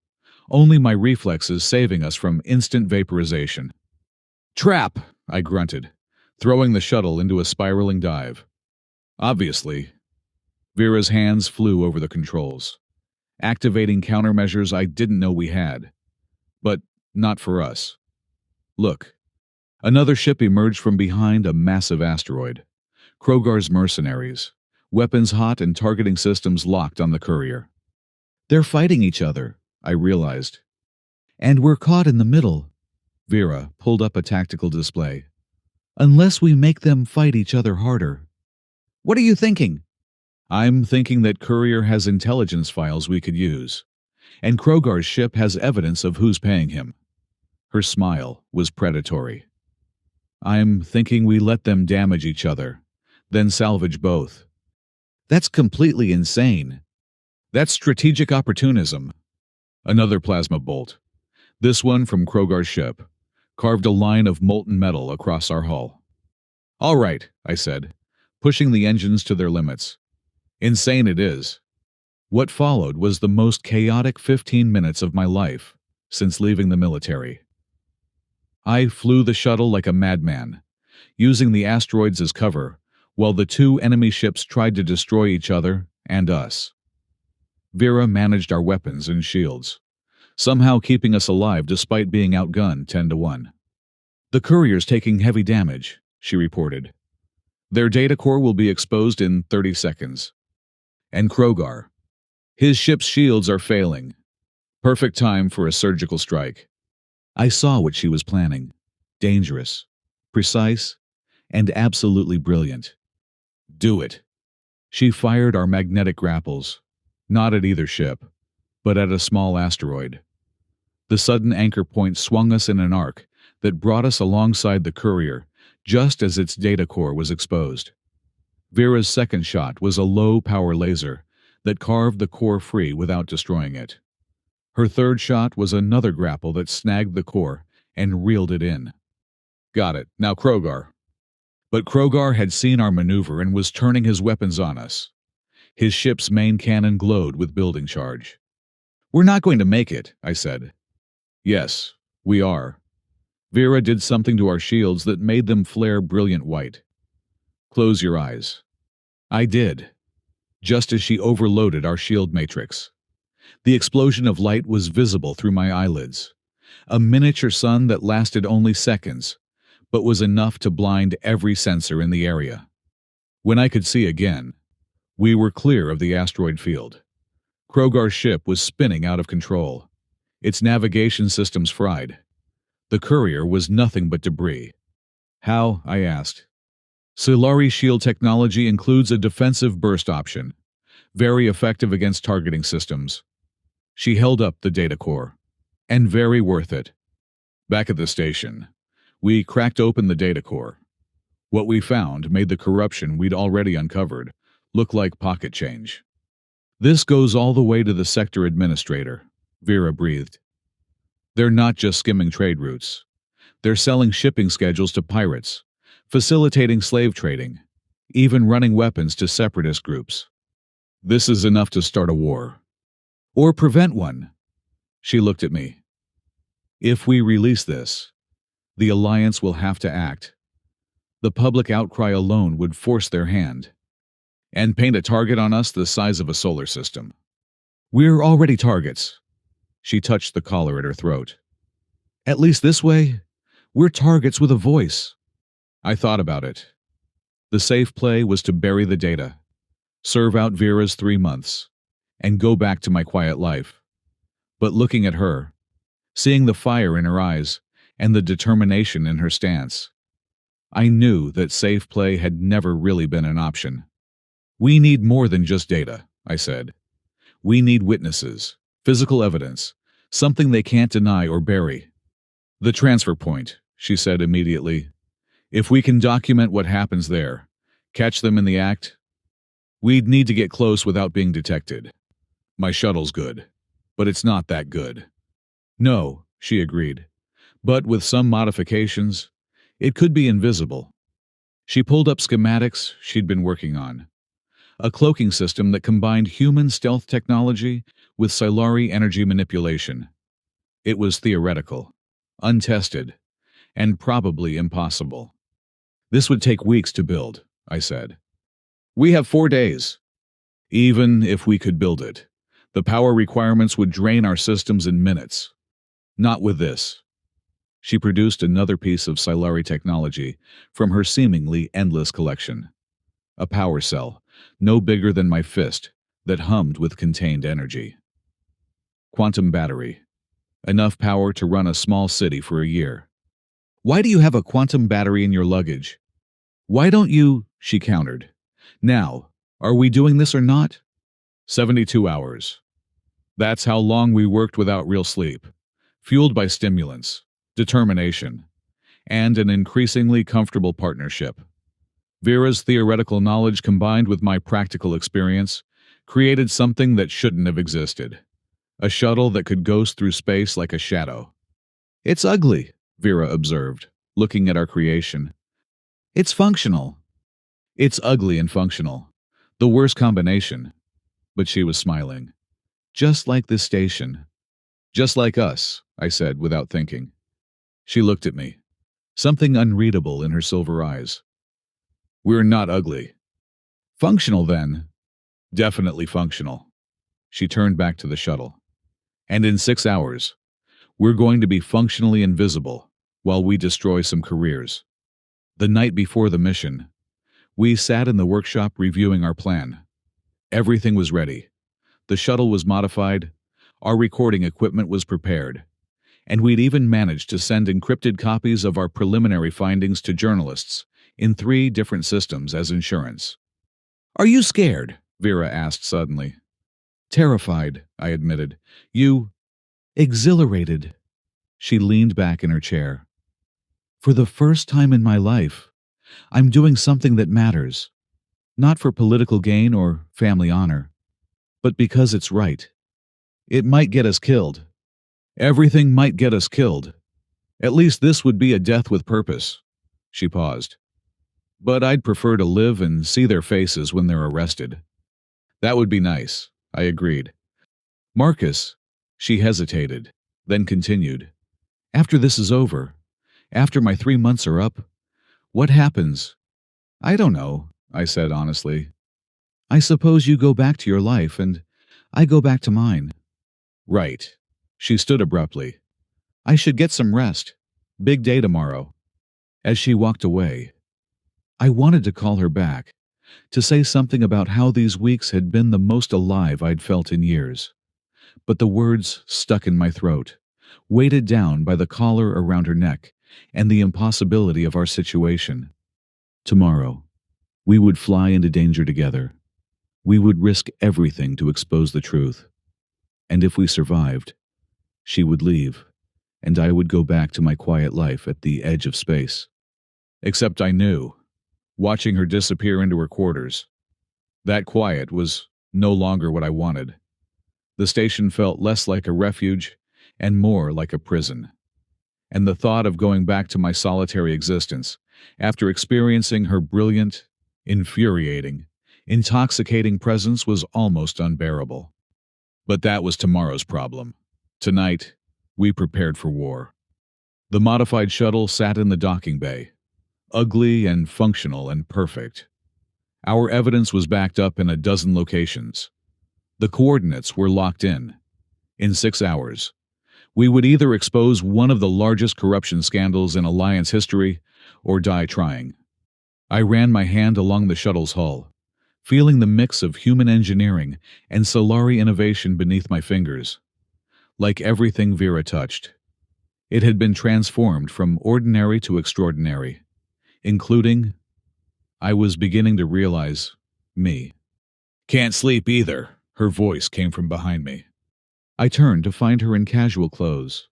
Speaker 1: only my reflexes saving us from instant vaporization. Trap, I grunted, throwing the shuttle into a spiraling dive. Obviously. Vera's hands flew over the controls, activating countermeasures I didn't know we had. But not for us. Look. Another ship emerged from behind a massive asteroid. Krogar's mercenaries, weapons hot and targeting systems locked on the courier. They're fighting each other, I realized. And we're caught in the middle. Vera pulled up a tactical display. Unless we make them fight each other harder. What are you thinking? I'm thinking that Courier has intelligence files we could use, and Krogar's ship has evidence of who's paying him. Her smile was predatory. I'm thinking we let them damage each other, then salvage both. That's completely insane. That's strategic opportunism. Another plasma bolt, this one from Krogar's ship, carved a line of molten metal across our hull. All right, I said, pushing the engines to their limits. Insane it is. What followed was the most chaotic 15 minutes of my life since leaving the military. I flew the shuttle like a madman, using the asteroids as cover, while the two enemy ships tried to destroy each other and us. Vera managed our weapons and shields, somehow keeping us alive despite being outgunned 10-1. The courier's taking heavy damage, she reported. Their data core will be exposed in 30 seconds. And Krogar. His ship's shields are failing. Perfect time for a surgical strike. I saw what she was planning. Dangerous, precise, and absolutely brilliant. Do it. She fired our magnetic grapples, not at either ship, but at a small asteroid. The sudden anchor point swung us in an arc that brought us alongside the courier just as its data core was exposed. Vera's second shot was a low-power laser that carved the core free without destroying it. Her third shot was another grapple that snagged the core and reeled it in. Got it. Now Krogar. But Krogar had seen our maneuver and was turning his weapons on us. His ship's main cannon glowed with building charge. We're not going to make it, I said. Yes, we are. Vera did something to our shields that made them flare brilliant white. Close your eyes. I did, just as she overloaded our shield matrix. The explosion of light was visible through my eyelids, a miniature sun that lasted only seconds, but was enough to blind every sensor in the area. When I could see again, we were clear of the asteroid field. Krogar's ship was spinning out of control, its navigation systems fried. The courier was nothing but debris. How? I asked. Solari shield technology includes a defensive burst option. very effective against targeting systems. She held up the data core. And very worth it. Back at the station, we cracked open the data core. What we found made the corruption we'd already uncovered look like pocket change. This goes all the way to the sector administrator, Vera breathed. They're not just skimming trade routes. They're selling shipping schedules to pirates, facilitating slave trading, even running weapons to separatist groups. This is enough to start a war. Or prevent one. She looked at me. If we release this, the Alliance will have to act. The public outcry alone would force their hand and paint a target on us the size of a solar system. We're already targets. She touched the collar at her throat. At least this way, we're targets with a voice. I thought about it. The safe play was to bury the data, serve out Vera's 3 months, and go back to my quiet life. But looking at her, seeing the fire in her eyes and the determination in her stance, I knew that safe play had never really been an option. We need more than just data, I said. We need witnesses, physical evidence, something they can't deny or bury. The transfer point, she said immediately. If we can document what happens there, catch them in the act, we'd need to get close without being detected. My shuttle's good, but it's not that good. No, she agreed, but with some modifications, it could be invisible. She pulled up schematics she'd been working on. A cloaking system that combined human stealth technology with Silari energy manipulation. It was theoretical, untested, and probably impossible. This would take weeks to build, I said. We have 4 days. Even if we could build it, the power requirements would drain our systems in minutes. Not with this. She produced another piece of Silari technology from her seemingly endless collection. A power cell, no bigger than my fist, that hummed with contained energy. Quantum battery. Enough power to run a small city for a year. Why do you have a quantum battery in your luggage? Why don't you? She countered. Now, are we doing this or not? 72 hours. That's how long we worked without real sleep, fueled by stimulants, determination, and an increasingly comfortable partnership. Vera's theoretical knowledge combined with my practical experience created something that shouldn't have existed. A shuttle that could ghost through space like a shadow. It's ugly, Vera observed, looking at our creation. It's functional. It's ugly and functional. The worst combination. But she was smiling. Just like this station. Just like us, I said without thinking. She looked at me. Something unreadable in her silver eyes. We're not ugly. Functional, then. Definitely functional. She turned back to the shuttle. And in 6 hours, we're going to be functionally invisible while we destroy some careers. The night before the mission, we sat in the workshop reviewing our plan. Everything was ready. The shuttle was modified, our recording equipment was prepared, and we'd even managed to send encrypted copies of our preliminary findings to journalists in 3 different systems as insurance. Are you scared? Vera asked suddenly. Terrified, I admitted. You... Exhilarated. She leaned back in her chair. For the first time in my life, I'm doing something that matters. Not for political gain or family honor, but because it's right. It might get us killed. Everything might get us killed. At least this would be a death with purpose. She paused. But I'd prefer to live and see their faces when they're arrested. That would be nice, I agreed. Marcus, she hesitated, then continued. After this is over, after my 3 months are up, what happens? I don't know, I said honestly. I suppose you go back to your life and I go back to mine. Right. She stood abruptly. I should get some rest. Big day tomorrow. As she walked away, I wanted to call her back, to say something about how these weeks had been the most alive I'd felt in years. But the words stuck in my throat, weighted down by the collar around her neck and the impossibility of our situation. Tomorrow, we would fly into danger together. We would risk everything to expose the truth. And if we survived, she would leave, and I would go back to my quiet life at the edge of space. Except I knew, watching her disappear into her quarters, that quiet was no longer what I wanted. The station felt less like a refuge and more like a prison. And the thought of going back to my solitary existence, after experiencing her brilliant, infuriating, intoxicating presence was almost unbearable. But that was tomorrow's problem. Tonight, we prepared for war. The modified shuttle sat in the docking bay, ugly and functional and perfect. Our evidence was backed up in a dozen locations. The coordinates were locked in. In 6 hours, we would either expose one of the largest corruption scandals in Alliance history or die trying. I ran my hand along the shuttle's hull, feeling the mix of human engineering and Solari innovation beneath my fingers. Like everything Vera touched, it had been transformed from ordinary to extraordinary, including, I was beginning to realize, me. "Can't sleep either," her voice came from behind me. I turned to find her in casual clothes,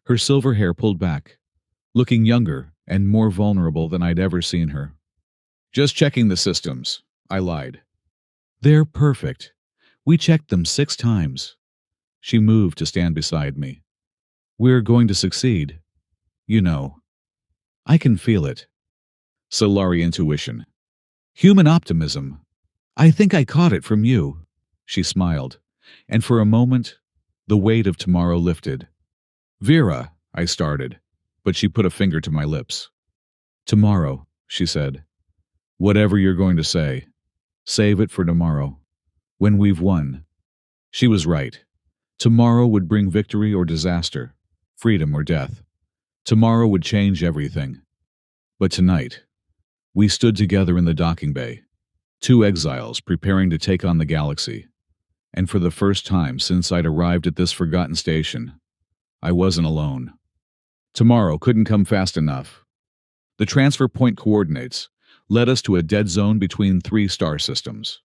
Speaker 1: her silver hair pulled back, looking younger and more vulnerable than I'd ever seen her. "Just checking the systems," I lied. "They're perfect. We checked them 6 times. She moved to stand beside me. "We're going to succeed. You know. I can feel it." Solari intuition. Human optimism. "I think I caught it from you." She smiled, and for a moment, the weight of tomorrow lifted. "Vera," I started, but she put a finger to my lips. "Tomorrow," she said. "Whatever you're going to say, save it for tomorrow, when we've won." She was right. Tomorrow would bring victory or disaster, freedom or death. Tomorrow would change everything. But tonight, we stood together in the docking bay, 2 exiles preparing to take on the galaxy. And for the first time since I'd arrived at this forgotten station, I wasn't alone. Tomorrow couldn't come fast enough. The transfer point coordinates led us to a dead zone between 3 star systems.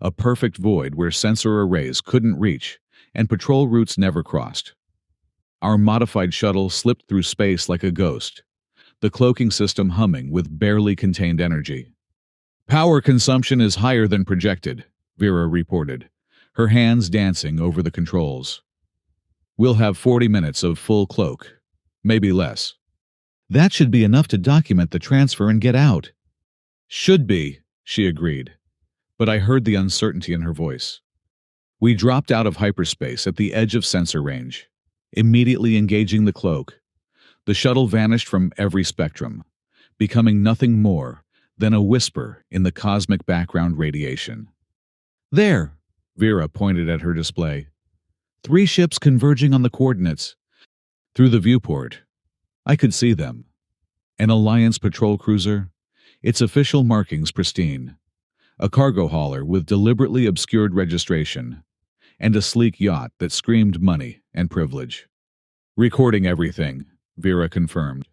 Speaker 1: A perfect void where sensor arrays couldn't reach and patrol routes never crossed. Our modified shuttle slipped through space like a ghost, the cloaking system humming with barely contained energy. "Power consumption is higher than projected," Vera reported, her hands dancing over the controls. "We'll have 40 minutes of full cloak, maybe less." "That should be enough to document the transfer and get out." "Should be," she agreed, but I heard the uncertainty in her voice. We dropped out of hyperspace at the edge of sensor range, immediately engaging the cloak. The shuttle vanished from every spectrum, becoming nothing more than a whisper in the cosmic background radiation. "There," Vera pointed at her display. 3 ships converging on the coordinates. Through the viewport, I could see them. An Alliance patrol cruiser, its official markings pristine. A cargo hauler with deliberately obscured registration. And a sleek yacht that screamed money and privilege. "Recording everything," Vera confirmed.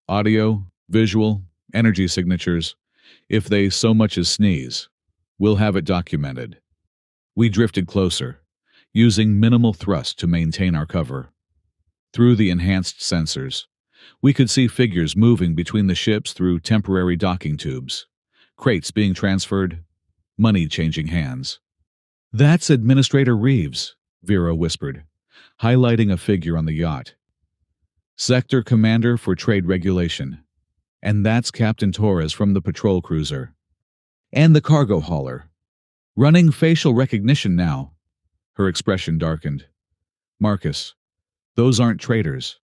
Speaker 1: "Audio, visual, energy signatures. If they so much as sneeze, we'll have it documented." We drifted closer, using minimal thrust to maintain our cover. Through the enhanced sensors, we could see figures moving between the ships through temporary docking tubes, crates being transferred, money changing hands. "That's Administrator Reeves," Vera whispered, highlighting a figure on the yacht. "Sector Commander for Trade Regulation. And that's Captain Torres from the patrol cruiser. And the cargo hauler. Running facial recognition now." Her expression darkened. "Marcus, those aren't traders.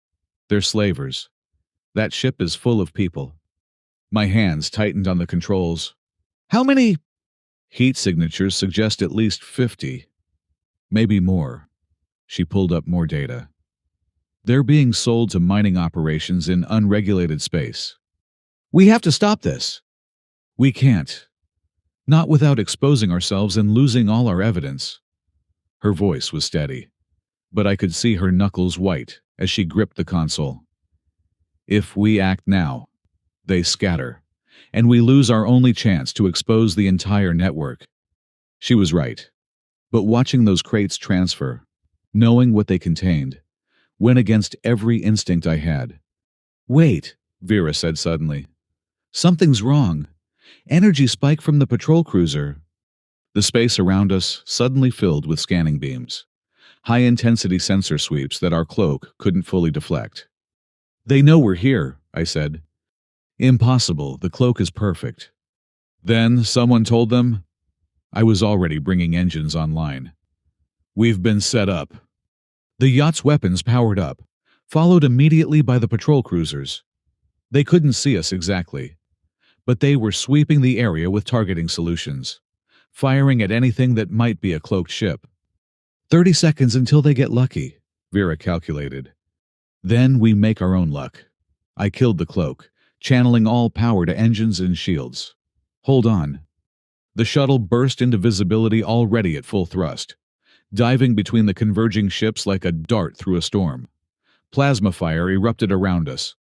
Speaker 1: They're slavers. That ship is full of people." My hands tightened on the controls. "How many?" "Heat signatures suggest at least 50. Maybe more." She pulled up more data. "They're being sold to mining operations in unregulated space." "We have to stop this." "We can't. Not without exposing ourselves and losing all our evidence." Her voice was steady, but I could see her knuckles white as she gripped the console. "If we act now, they scatter, and we lose our only chance to expose the entire network." She was right. But watching those crates transfer, knowing what they contained, went against every instinct I had. Wait, Vera said suddenly. Something's wrong. Energy spike from the patrol cruiser. The space around us suddenly filled with scanning beams, high-intensity sensor sweeps that our cloak couldn't fully deflect. They know we're here, I said. Impossible, the cloak is perfect. Then someone told them I was already bringing engines online. We've been set up. The yacht's weapons powered up, followed immediately by the patrol cruisers. They couldn't see us exactly, but they were sweeping the area with targeting solutions, firing at anything that might be a cloaked ship. 30 seconds until they get lucky, Vera calculated. Then we make our own luck. I killed the cloak, channeling all power to engines and shields. Hold on. The shuttle burst into visibility already at full thrust, diving between the converging ships like a dart through a storm. Plasma fire erupted around us,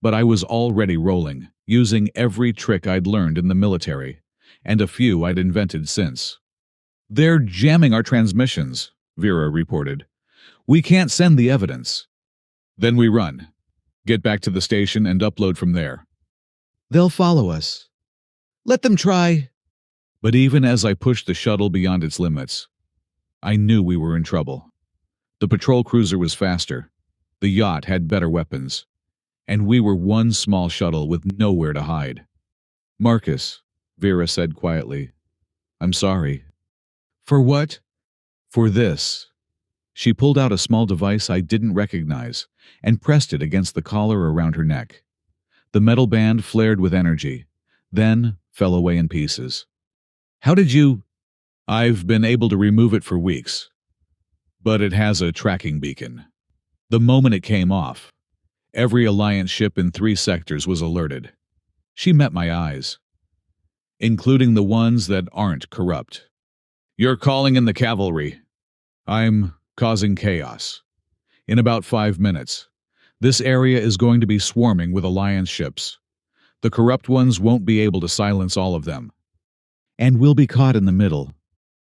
Speaker 1: but I was already rolling, using every trick I'd learned in the military, and a few I'd invented since. They're jamming our transmissions, Vera reported. We can't send the evidence. Then we run. Get back to the station and upload from there. They'll follow us. Let them try. But even as I pushed the shuttle beyond its limits, I knew we were in trouble. The patrol cruiser was faster. The yacht had better weapons. And we were one small shuttle with nowhere to hide. Marcus, Vera said quietly, I'm sorry. For what? For this. She pulled out a small device I didn't recognize and pressed it against the collar around her neck. The metal band flared with energy, then fell away in pieces. How did you? I've been able to remove it for weeks. But it has a tracking beacon. The moment it came off, every Alliance ship in 3 sectors was alerted. She met my eyes, including the ones that aren't corrupt. You're calling in the cavalry. I'm causing chaos. In about 5 minutes, this area is going to be swarming with Alliance ships. The corrupt ones won't be able to silence all of them. And we'll be caught in the middle.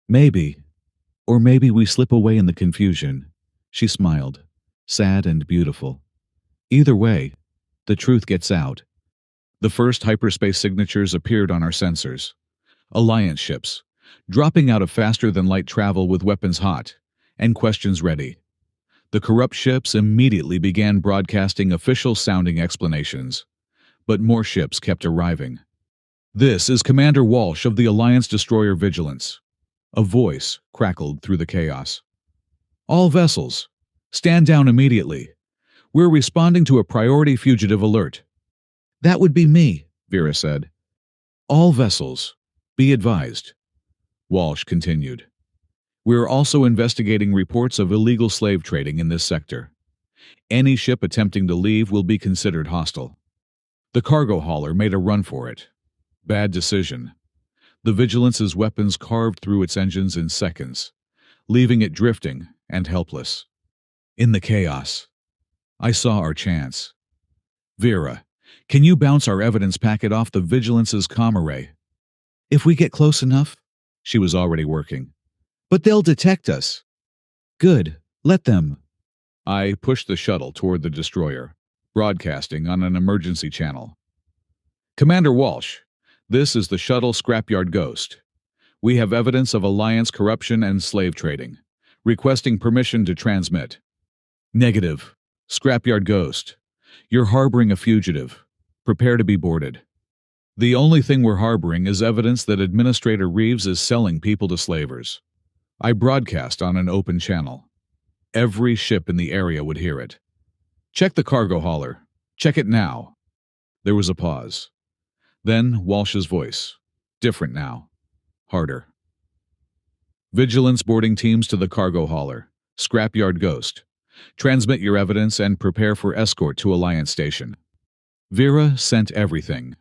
Speaker 1: Maybe. Or maybe we slip away in the confusion. She smiled, sad and beautiful. Either way, the truth gets out. The first hyperspace signatures appeared on our sensors. Alliance ships, dropping out of faster-than-light travel with weapons hot, and questions ready. The corrupt ships immediately began broadcasting official-sounding explanations, but more ships kept arriving. This is Commander Walsh of the Alliance Destroyer Vigilance. A voice crackled through the chaos. All vessels, stand down immediately. We're responding to a priority fugitive alert. That would be me, Vera said. All vessels, be advised. Walsh continued. We're also investigating reports of illegal slave trading in this sector. Any ship attempting to leave will be considered hostile. The cargo hauler made a run for it. Bad decision. The Vigilance's weapons carved through its engines in seconds, leaving it drifting and helpless. In the chaos, I saw our chance. Vera, can you bounce our evidence packet off the Vigilance's comm array? If we get close enough, she was already working. But they'll detect us. Good, let them. I pushed the shuttle toward the destroyer, broadcasting on an emergency channel. Commander Walsh, this is the shuttle Scrapyard Ghost. We have evidence of Alliance corruption and slave trading. Requesting permission to transmit. Negative. Scrapyard Ghost. You're harboring a fugitive. Prepare to be boarded. The only thing we're harboring is evidence that Administrator Reeves is selling people to slavers. I broadcast on an open channel. Every ship in the area would hear it. Check the cargo hauler. Check it now. There was a pause. Then Walsh's voice. Different now. Harder. Vigilance boarding teams to the cargo hauler. Scrapyard Ghost. Transmit your evidence and prepare for escort to Alliance Station. Vera sent everything.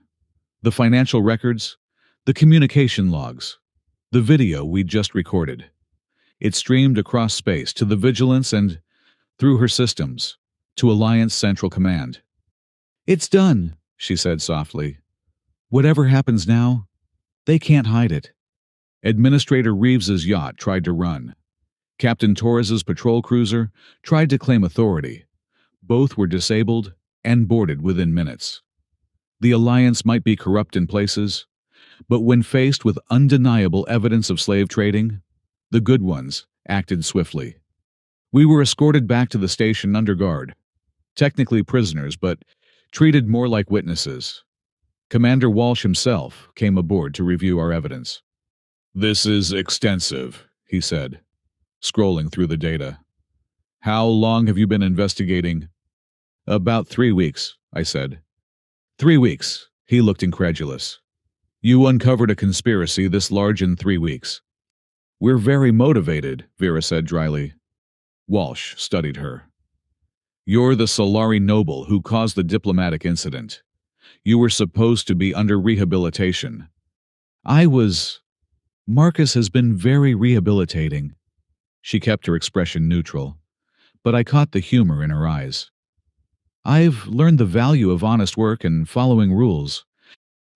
Speaker 1: The financial records, the communication logs, the video we'd just recorded. It streamed across space to the Vigilance and, through her systems, to Alliance Central Command. It's done, she said softly. Whatever happens now, they can't hide it. Administrator Reeves's yacht tried to run. Captain Torres's patrol cruiser tried to claim authority. Both were disabled and boarded within minutes. The alliance might be corrupt in places, but when faced with undeniable evidence of slave trading, the good ones acted swiftly. We were escorted back to the station under guard, technically prisoners, but treated more like witnesses. Commander Walsh himself came aboard to review our evidence. "This is extensive," he said, scrolling through the data. "How long have you been investigating?" "About 3 weeks," I said. 3 weeks. He looked incredulous. "You uncovered a conspiracy this large in 3 weeks." "We're very motivated," Vera said dryly. Walsh studied her. "You're the Solari noble who caused the diplomatic incident. You were supposed to be under rehabilitation." "I was. Marcus has been very rehabilitating." She kept her expression neutral, but I caught the humor in her eyes. "I've learned the value of honest work and following rules,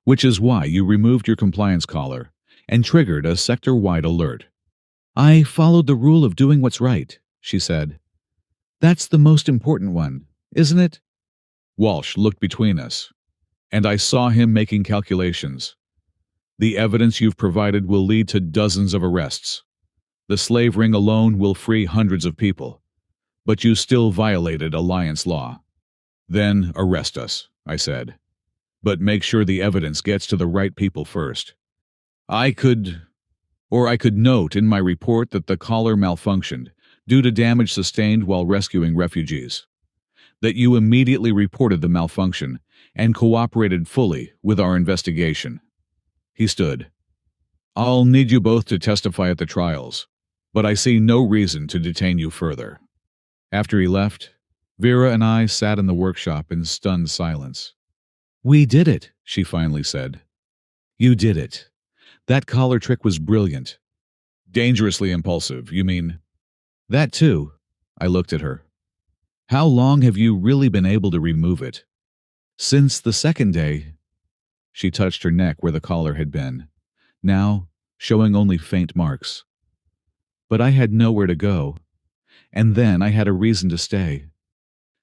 Speaker 1: which is why you removed your compliance collar and triggered a sector-wide alert." "I followed the rule of doing what's right," she said. "That's the most important one, isn't it?" Walsh looked between us, and I saw him making calculations. "The evidence you've provided will lead to dozens of arrests. The slave ring alone will free hundreds of people, but you still violated Alliance law." "Then arrest us," I said. "But make sure the evidence gets to the right people first. I could note in my report that the collar malfunctioned due to damage sustained while rescuing refugees. That you immediately reported the malfunction and cooperated fully with our investigation." He stood. "I'll need you both to testify at the trials, but I see no reason to detain you further." After he left, Vera and I sat in the workshop in stunned silence. "We did it," she finally said. "You did it. That collar trick was brilliant." "Dangerously impulsive, you mean?" "That too." I looked at her. "How long have you really been able to remove it?" "Since the second day." She touched her neck where the collar had been, now showing only faint marks. "But I had nowhere to go, and then I had a reason to stay."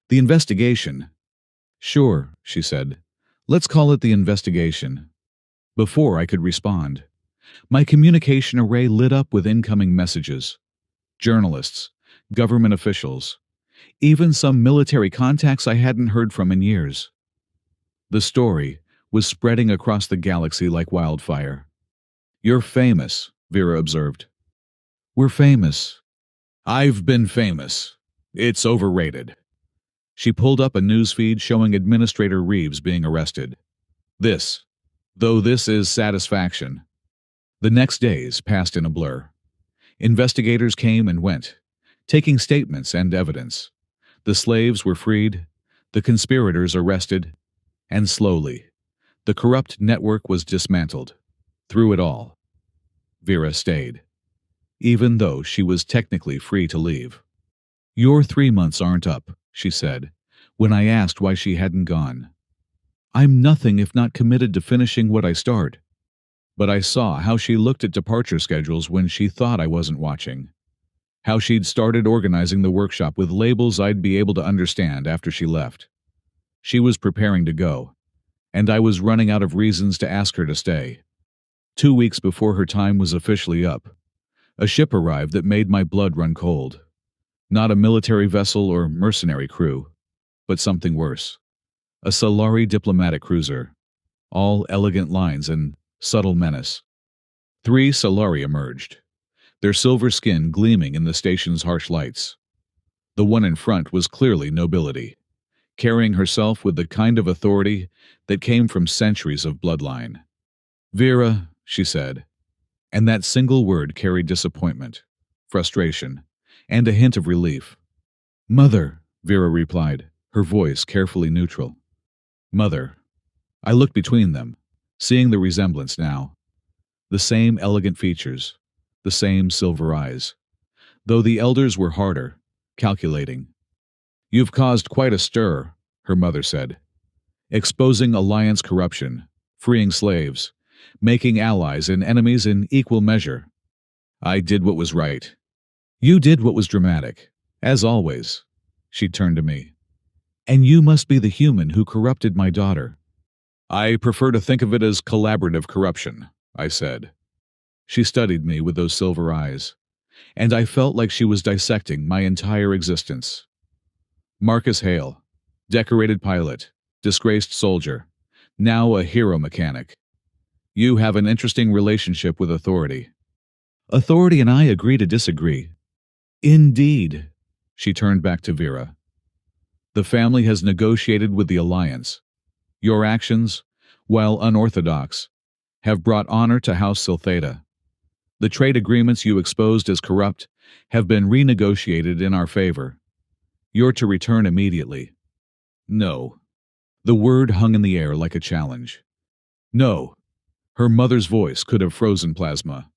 Speaker 1: "The investigation." "Sure," she said. "Let's call it the investigation." Before I could respond, my communication array lit up with incoming messages. Journalists, government officials, even some military contacts I hadn't heard from in years. The story was spreading across the galaxy like wildfire. "You're famous," Vera observed. "We're famous." "I've been famous. It's overrated." She pulled up a newsfeed showing Administrator Reeves being arrested. This is satisfaction." The next days passed in a blur. Investigators came and went, taking statements and evidence. The slaves were freed, the conspirators arrested, and slowly, the corrupt network was dismantled. Through it all, Vera stayed, even though she was technically free to leave. "Your 3 months aren't up," she said, when I asked why she hadn't gone. "I'm nothing if not committed to finishing what I start." But I saw how she looked at departure schedules when she thought I wasn't watching. How she'd started organizing the workshop with labels I'd be able to understand after she left. She was preparing to go, and I was running out of reasons to ask her to stay. 2 weeks before her time was officially up, a ship arrived that made my blood run cold. Not a military vessel or mercenary crew, but something worse. A Solari diplomatic cruiser, all elegant lines and subtle menace. 3 Solari emerged, their silver skin gleaming in the station's harsh lights. The one in front was clearly nobility, carrying herself with the kind of authority that came from centuries of bloodline. "Vera," she said, and that single word carried disappointment, frustration, and a hint of relief. "Mother," Vera replied, her voice carefully neutral. "Mother." I looked between them, seeing the resemblance now. The same elegant features, the same silver eyes, though the elders were harder, calculating. "You've caused quite a stir," her mother said, "exposing Alliance corruption, freeing slaves, making allies and enemies in equal measure. I did what was right. You did what was dramatic. As always. She turned to me. And you must be the human who corrupted my daughter. I prefer to think of it as collaborative corruption, I said. She studied me with those silver eyes, and I felt like she was dissecting my entire existence. Marcus Hale, decorated pilot, disgraced soldier, now a hero mechanic. You have an interesting relationship with authority. Authority and I agree to disagree. Indeed. She turned back to Vera. The family has negotiated with the Alliance. Your actions, while unorthodox, have brought honor to House Sibtain. The trade agreements you exposed as corrupt have been renegotiated in our favor. You're to return immediately. No. The word hung in the air like a challenge. No. Her mother's voice could have frozen plasma.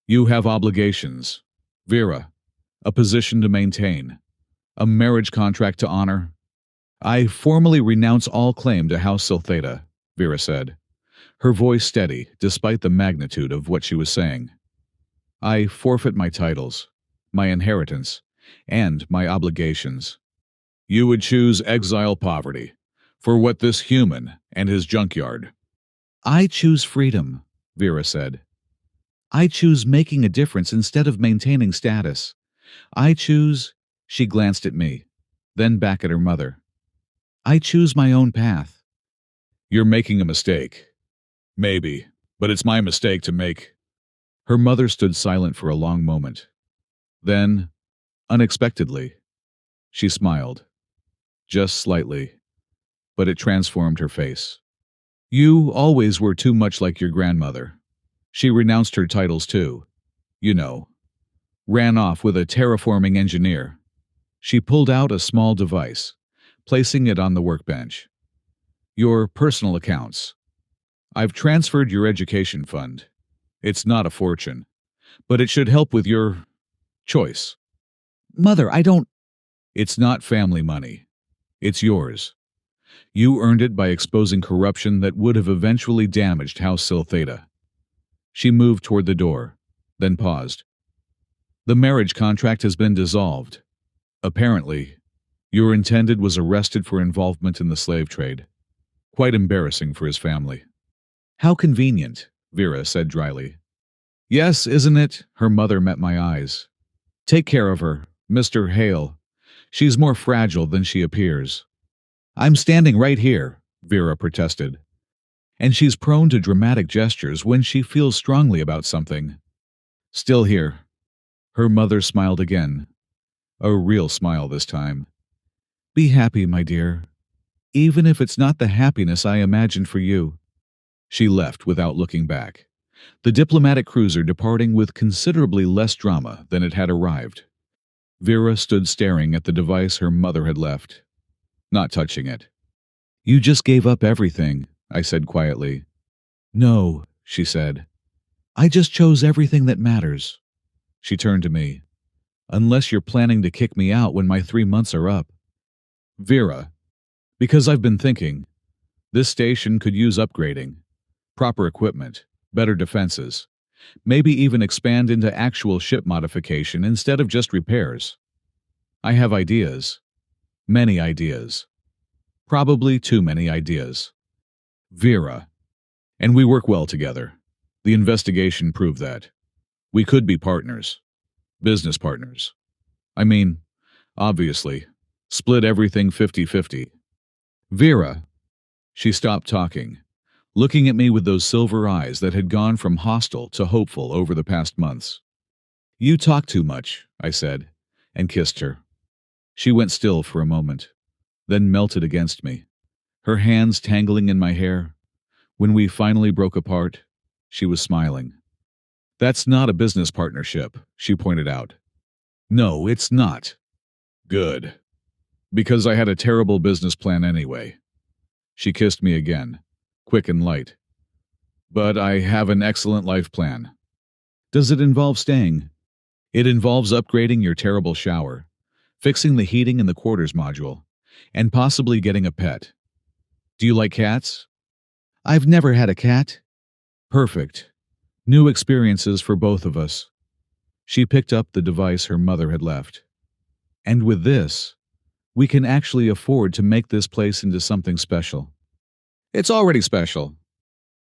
Speaker 1: You have obligations. Vera, a position to maintain, a marriage contract to honor. I formally renounce all claim to House Sibtain, Vera said, her voice steady despite the magnitude of what she was saying. I forfeit my titles, my inheritance, and my obligations. You would choose exile poverty for what this human and his junkyard. I choose freedom, Vera said. I choose making a difference instead of maintaining status. I choose, she glanced at me, then back at her mother. I choose my own path. You're making a mistake. Maybe, but it's my mistake to make. Her mother stood silent for a long moment. Then, unexpectedly, she smiled. Just slightly, but it transformed her face. You always were too much like your grandmother. She renounced her titles too. You know. Ran off with a terraforming engineer. She pulled out a small device, placing it on the workbench. Your personal accounts. I've transferred your education fund. It's not a fortune, but it should help with your choice. Mother, I don't... It's not family money. It's yours. You earned it by exposing corruption that would have eventually damaged House Sibtain. She moved toward the door, then paused. The marriage contract has been dissolved. Apparently, your intended was arrested for involvement in the slave trade. Quite embarrassing for his family. How convenient, Vera said dryly. Yes, isn't it? Her mother met my eyes. Take care of her, Mr. Hale. She's more fragile than she appears. I'm standing right here, Vera protested. And she's prone to dramatic gestures when she feels strongly about something. Still here. Her mother smiled again. A real smile this time. Be happy, my dear. Even if it's not the happiness I imagined for you. She left without looking back, the diplomatic cruiser departing with considerably less drama than it had arrived. Vera stood staring at the device her mother had left, not touching it. You just gave up everything, I said quietly. No, she said. I just chose everything that matters. She turned to me. Unless you're planning to kick me out when my 3 months are up. Vera, because I've been thinking, this station could use upgrading. Proper equipment, better defenses, maybe even expand into actual ship modification instead of just repairs. I have ideas. Many ideas. Probably too many ideas. Vera. And we work well together. The investigation proved that. We could be partners. Business partners. I mean, obviously, split everything 50-50. Vera. She stopped talking, looking at me with those silver eyes that had gone from hostile to hopeful over the past months. You talk too much, I said, and kissed her. She went still for a moment, then melted against me, her hands tangling in my hair. When we finally broke apart, she was smiling. That's not a business partnership, she pointed out. No, it's not. Good. Because I had a terrible business plan anyway. She kissed me again, quick and light. But I have an excellent life plan. Does it involve staying? It involves upgrading your terrible shower, fixing the heating in the quarters module, and possibly getting a pet. Do you like cats? I've never had a cat. Perfect. New experiences for both of us. She picked up the device her mother had left. And with this, we can actually afford to make this place into something special. It's already special.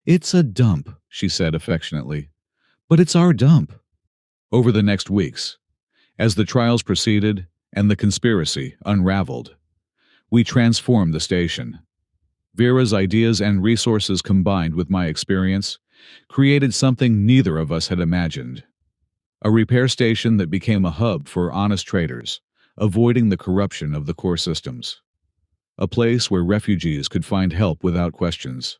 Speaker 1: It's a dump, she said affectionately. But it's our dump. Over the next weeks, as the trials proceeded and the conspiracy unraveled, we transformed the station. Vera's ideas and resources combined with my experience created something neither of us had imagined. A repair station that became a hub for honest traders, avoiding the corruption of the core systems. A place where refugees could find help without questions.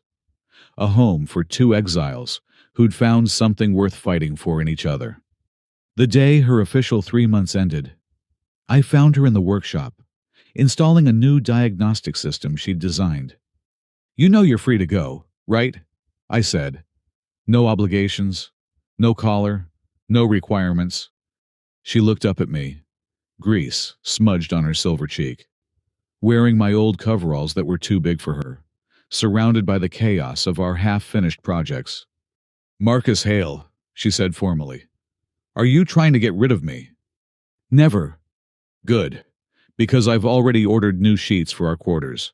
Speaker 1: A home for two exiles who'd found something worth fighting for in each other. The day her official 3 months ended, I found her in the workshop, installing a new diagnostic system she'd designed. "You know you're free to go, right?" I said. "No obligations, no collar, no requirements." She looked up at me, grease smudged on her silver cheek. Wearing my old coveralls that were too big for her, surrounded by the chaos of our half-finished projects. "Marcus Hale," she said formally. "Are you trying to get rid of me?" "Never." "Good, because I've already ordered new sheets for our quarters,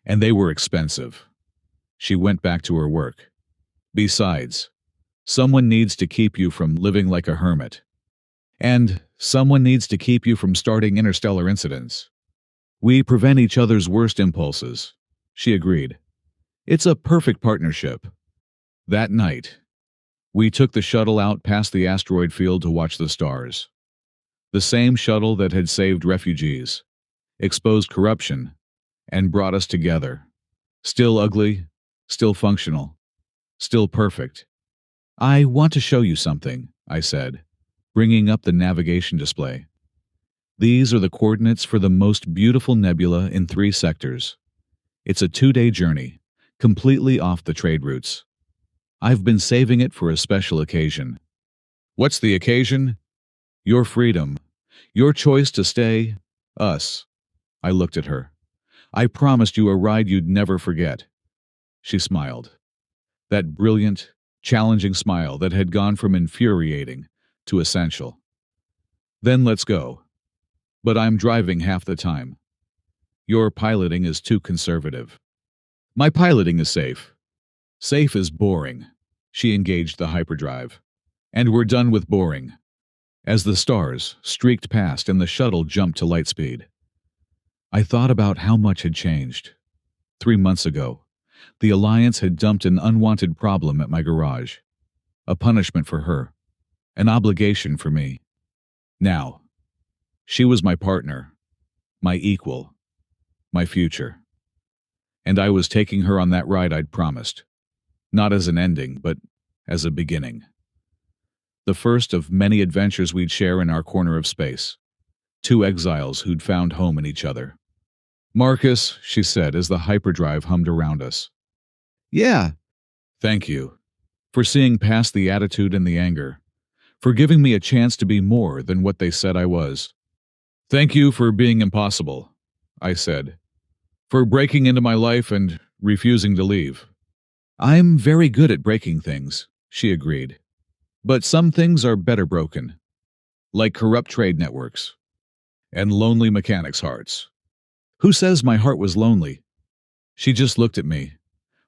Speaker 1: and they were expensive." She went back to her work. "Besides, someone needs to keep you from living like a hermit. And someone needs to keep you from starting interstellar incidents. We prevent each other's worst impulses," she agreed. "It's a perfect partnership." That night, we took the shuttle out past the asteroid field to watch the stars. The same shuttle that had saved refugees, exposed corruption, and brought us together. Still ugly, still functional, still perfect. "I want to show you something," I said, bringing up the navigation display. "These are the coordinates for the most beautiful nebula in 3 sectors. It's a 2-day journey, completely off the trade routes. I've been saving it for a special occasion." "What's the occasion?" "Your freedom. Your choice to stay. Us." I looked at her. "I promised you a ride you'd never forget." She smiled. That brilliant, challenging smile that had gone from infuriating to essential. "Then let's go. But I'm driving half the time. Your piloting is too conservative." "My piloting is safe." "Safe is boring." She engaged the hyperdrive. "And we're done with boring." As the stars streaked past and the shuttle jumped to light speed, I thought about how much had changed. 3 months ago, the Alliance had dumped an unwanted problem at my garage. A punishment for her. An obligation for me. Now, she was my partner, my equal, my future. And I was taking her on that ride I'd promised. Not as an ending, but as a beginning. The first of many adventures we'd share in our corner of space. 2 exiles who'd found home in each other. "Marcus," she said as the hyperdrive hummed around us. "Yeah." "Thank you. For seeing past the attitude and the anger. For giving me a chance to be more than what they said I was." "Thank you for being impossible," I said. "For breaking into my life and refusing to leave." "I'm very good at breaking things," she agreed. "But some things are better broken. Like corrupt trade networks. And lonely mechanics' hearts." "Who says my heart was lonely?" She just looked at me,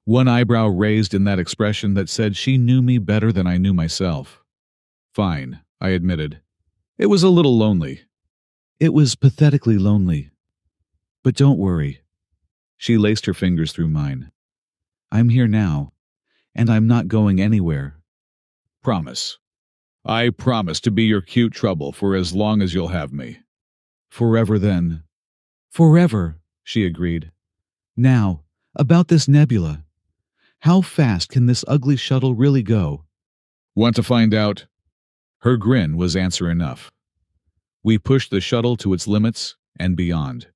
Speaker 1: one eyebrow raised in that expression that said she knew me better than I knew myself. "Fine," I admitted. "It was a little lonely." "It was pathetically lonely. But don't worry." She laced her fingers through mine. "I'm here now, and I'm not going anywhere." "Promise." "I promise to be your cute trouble for as long as you'll have me." "Forever then." "Forever," she agreed. "Now, about this nebula. How fast can this ugly shuttle really go?" "Want to find out?" Her grin was answer enough. We pushed the shuttle to its limits and beyond,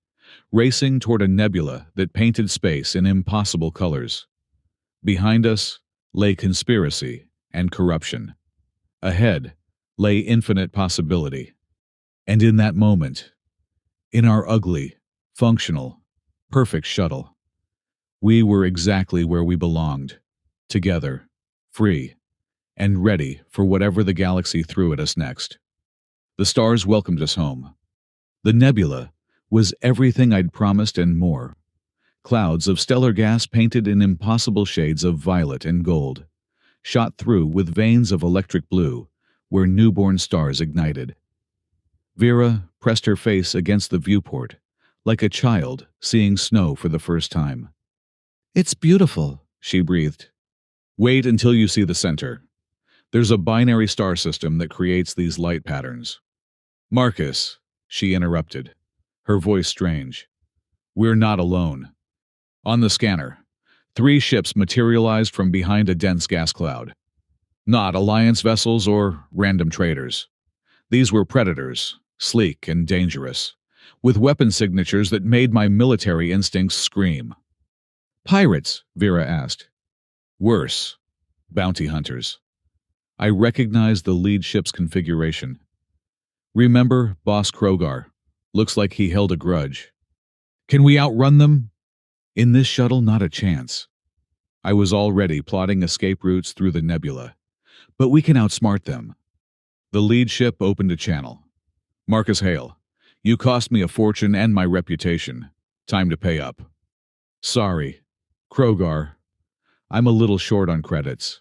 Speaker 1: racing toward a nebula that painted space in impossible colors. Behind us lay conspiracy and corruption. Ahead lay infinite possibility. And in that moment, in our ugly, functional, perfect shuttle, we were exactly where we belonged, together, free, and ready for whatever the galaxy threw at us next. The stars welcomed us home. The nebula was everything I'd promised and more. Clouds of stellar gas painted in impossible shades of violet and gold, shot through with veins of electric blue, where newborn stars ignited. Vera pressed her face against the viewport, like a child seeing snow for the first time. "It's beautiful," she breathed. "Wait until you see the center. There's a binary star system that creates these light patterns." "Marcus," she interrupted, her voice strange. "We're not alone." On the scanner, 3 ships materialized from behind a dense gas cloud. Not Alliance vessels or random traders. These were predators, sleek and dangerous, with weapon signatures that made my military instincts scream. "Pirates?" Vera asked. "Worse. Bounty hunters." I recognized the lead ship's configuration. "Remember Boss Krogar? Looks like he held a grudge." "Can we outrun them?" "In this shuttle, not a chance." I was already plotting escape routes through the nebula. "But we can outsmart them." The lead ship opened a channel. "Marcus Hale, you cost me a fortune and my reputation. Time to pay up." "Sorry, Krogar. I'm a little short on credits.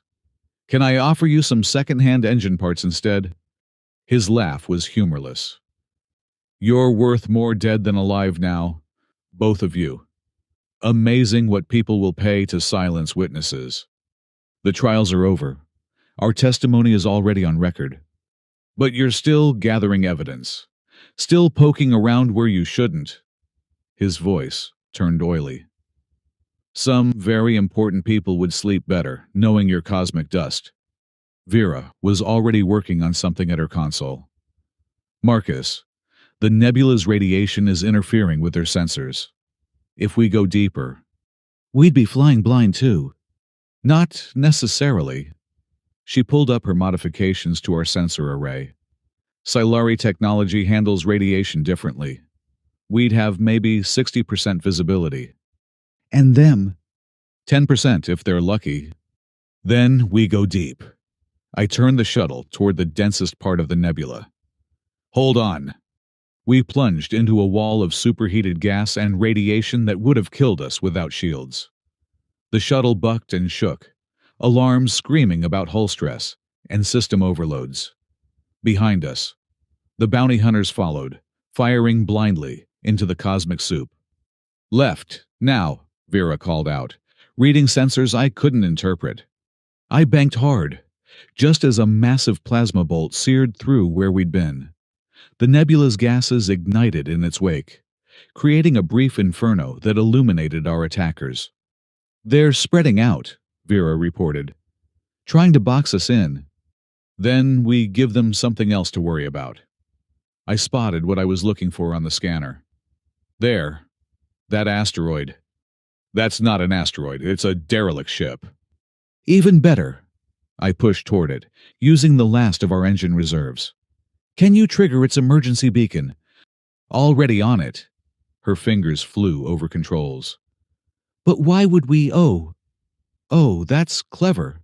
Speaker 1: Can I offer you some second-hand engine parts instead?" His laugh was humorless. "You're worth more dead than alive now, both of you. Amazing what people will pay to silence witnesses. The trials are over. Our testimony is already on record. But you're still gathering evidence, still poking around where you shouldn't." His voice turned oily. "Some very important people would sleep better knowing your cosmic dust." Vera was already working on something at her console. "Marcus, the nebula's radiation is interfering with their sensors. If we go deeper, we'd be flying blind too." "Not necessarily." She pulled up her modifications to our sensor array. "Silari technology handles radiation differently. We'd have maybe 60% visibility." "And them?" 10% if they're lucky. Then we go deep." I turned the shuttle toward the densest part of the nebula. "Hold on." We plunged into a wall of superheated gas and radiation that would have killed us without shields. The shuttle bucked and shook, alarms screaming about hull stress and system overloads. Behind us, the bounty hunters followed, firing blindly into the cosmic soup. "Left, now," Vera called out, reading sensors I couldn't interpret. I banked hard, just as a massive plasma bolt seared through where we'd been. The nebula's gases ignited in its wake, creating a brief inferno that illuminated our attackers. "They're spreading out," Vera reported, "trying to box us in. Then we give them something else to worry about." I spotted what I was looking for on the scanner. "There. That asteroid." "That's not an asteroid, it's a derelict ship." "Even better." I pushed toward it, using the last of our engine reserves. "Can you trigger its emergency beacon?" "Already on it." Her fingers flew over controls. "But why would we Oh, that's clever."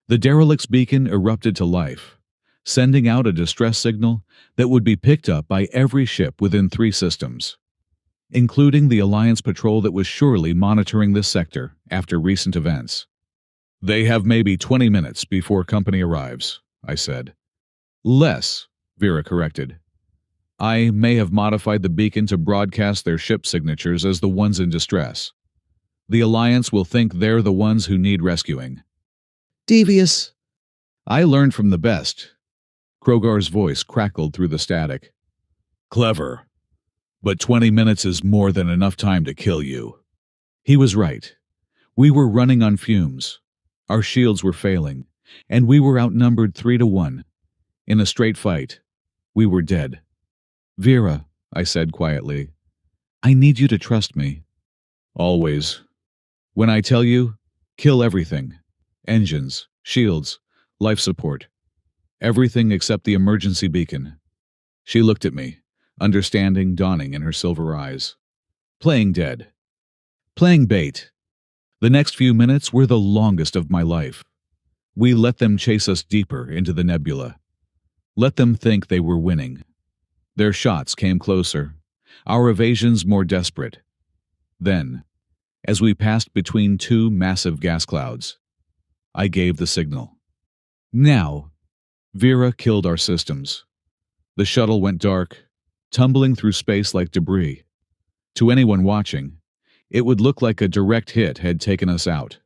Speaker 1: The derelict's beacon erupted to life, sending out a distress signal that would be picked up by every ship within 3 systems, including the Alliance patrol that was surely monitoring this sector after recent events. "They have maybe 20 minutes before company arrives," I said. "Less," Vera corrected. "I may have modified the beacon to broadcast their ship signatures as the ones in distress. The Alliance will think they're the ones who need rescuing." "Devious." "I learned from the best." Krogar's voice crackled through the static. "Clever. But 20 minutes is more than enough time to kill you." He was right. We were running on fumes. Our shields were failing, and we were outnumbered 3-1. In a straight fight, we were dead. "Vera," I said quietly, "I need you to trust me." "Always. When I tell you, kill everything. Engines, shields, life support. Everything except the emergency beacon." She looked at me, understanding dawning in her silver eyes. Playing dead. Playing bait. The next few minutes were the longest of my life. We let them chase us deeper into the nebula. Let them think they were winning. Their shots came closer, our evasions more desperate. Then, as we passed between two massive gas clouds, I gave the signal. Now, Vera killed our systems. The shuttle went dark, tumbling through space like debris. To anyone watching, it would look like a direct hit had taken us out.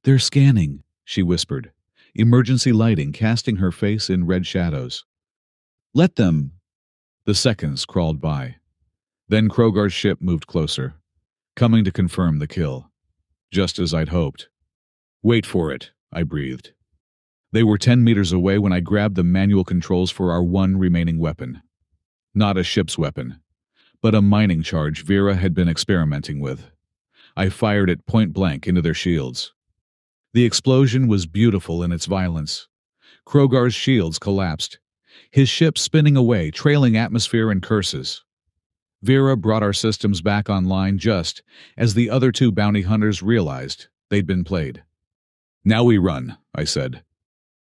Speaker 1: "They're scanning," she whispered, emergency lighting casting her face in red shadows. "Let them." The seconds crawled by. Then Krogar's ship moved closer, coming to confirm the kill. Just as I'd hoped. "Wait for it," I breathed. They were 10 meters away when I grabbed the manual controls for our one remaining weapon. Not a ship's weapon, but a mining charge Vera had been experimenting with. I fired it point blank into their shields. The explosion was beautiful in its violence. Krogar's shields collapsed, his ship spinning away, trailing atmosphere and curses. Vera brought our systems back online just as the other two bounty hunters realized they'd been played. "Now we run," I said.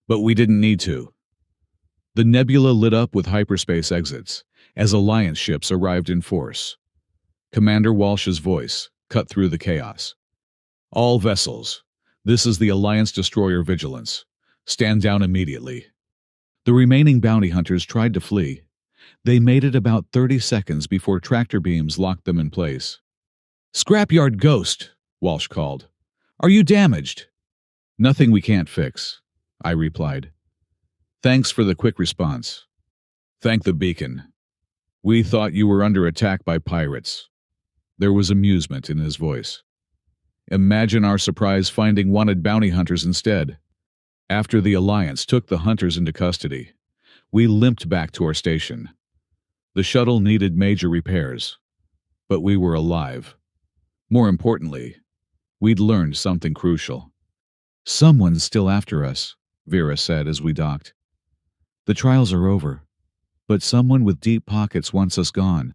Speaker 1: But we didn't need to. The nebula lit up with hyperspace exits as Alliance ships arrived in force. Commander Walsh's voice cut through the chaos. "All vessels, this is the Alliance destroyer Vigilance. Stand down immediately." The remaining bounty hunters tried to flee. They made it about 30 seconds before tractor beams locked them in place. "Scrapyard Ghost," Walsh called. "Are you damaged?" "Nothing we can't fix," I replied. "Thanks for the quick response." "Thank the beacon. We thought you were under attack by pirates." There was amusement in his voice. "Imagine our surprise finding wanted bounty hunters instead." After the Alliance took the hunters into custody, we limped back to our station. The shuttle needed major repairs, but we were alive. More importantly, we'd learned something crucial. "Someone's still after us," Vera said as we docked. "The trials are over, but someone with deep pockets wants us gone."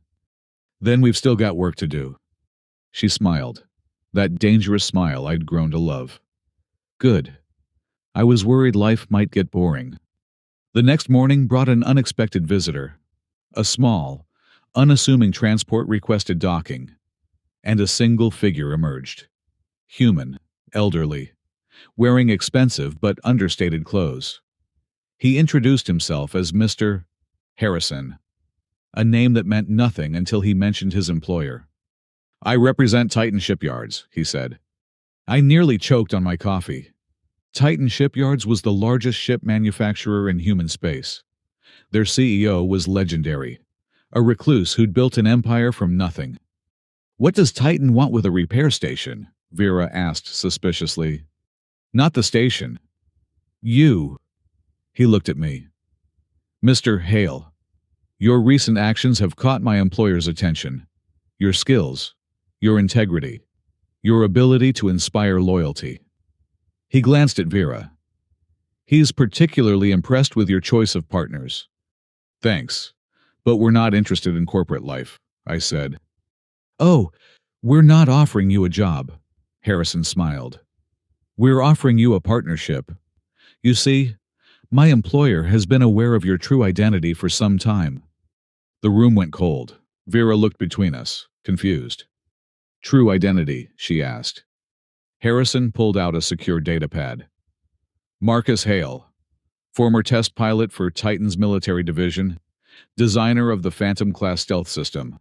Speaker 1: "Then we've still got work to do." She smiled, that dangerous smile I'd grown to love. "Good. I was worried life might get boring." The next morning brought an unexpected visitor. A small, unassuming transport requested docking, and a single figure emerged. Human, elderly, wearing expensive but understated clothes. He introduced himself as Mr. Harrison, a name that meant nothing until he mentioned his employer. "I represent Titan Shipyards," he said. I nearly choked on my coffee. Titan Shipyards was the largest ship manufacturer in human space. Their CEO was legendary, a recluse who'd built an empire from nothing. "What does Titan want with a repair station?" Vera asked suspiciously. "Not the station. You." He looked at me. "Mr. Hale, your recent actions have caught my employer's attention. Your skills, your integrity, your ability to inspire loyalty." He glanced at Vera. "He's particularly impressed with your choice of partners." "Thanks, but we're not interested in corporate life," I said. "Oh, we're not offering you a job," Harrison smiled. "We're offering you a partnership. You see, my employer has been aware of your true identity for some time." The room went cold. Vera looked between us, confused. "True identity?" she asked. Harrison pulled out a secure datapad. "Marcus Hale, former test pilot for Titan's military division, designer of the Phantom-class stealth system,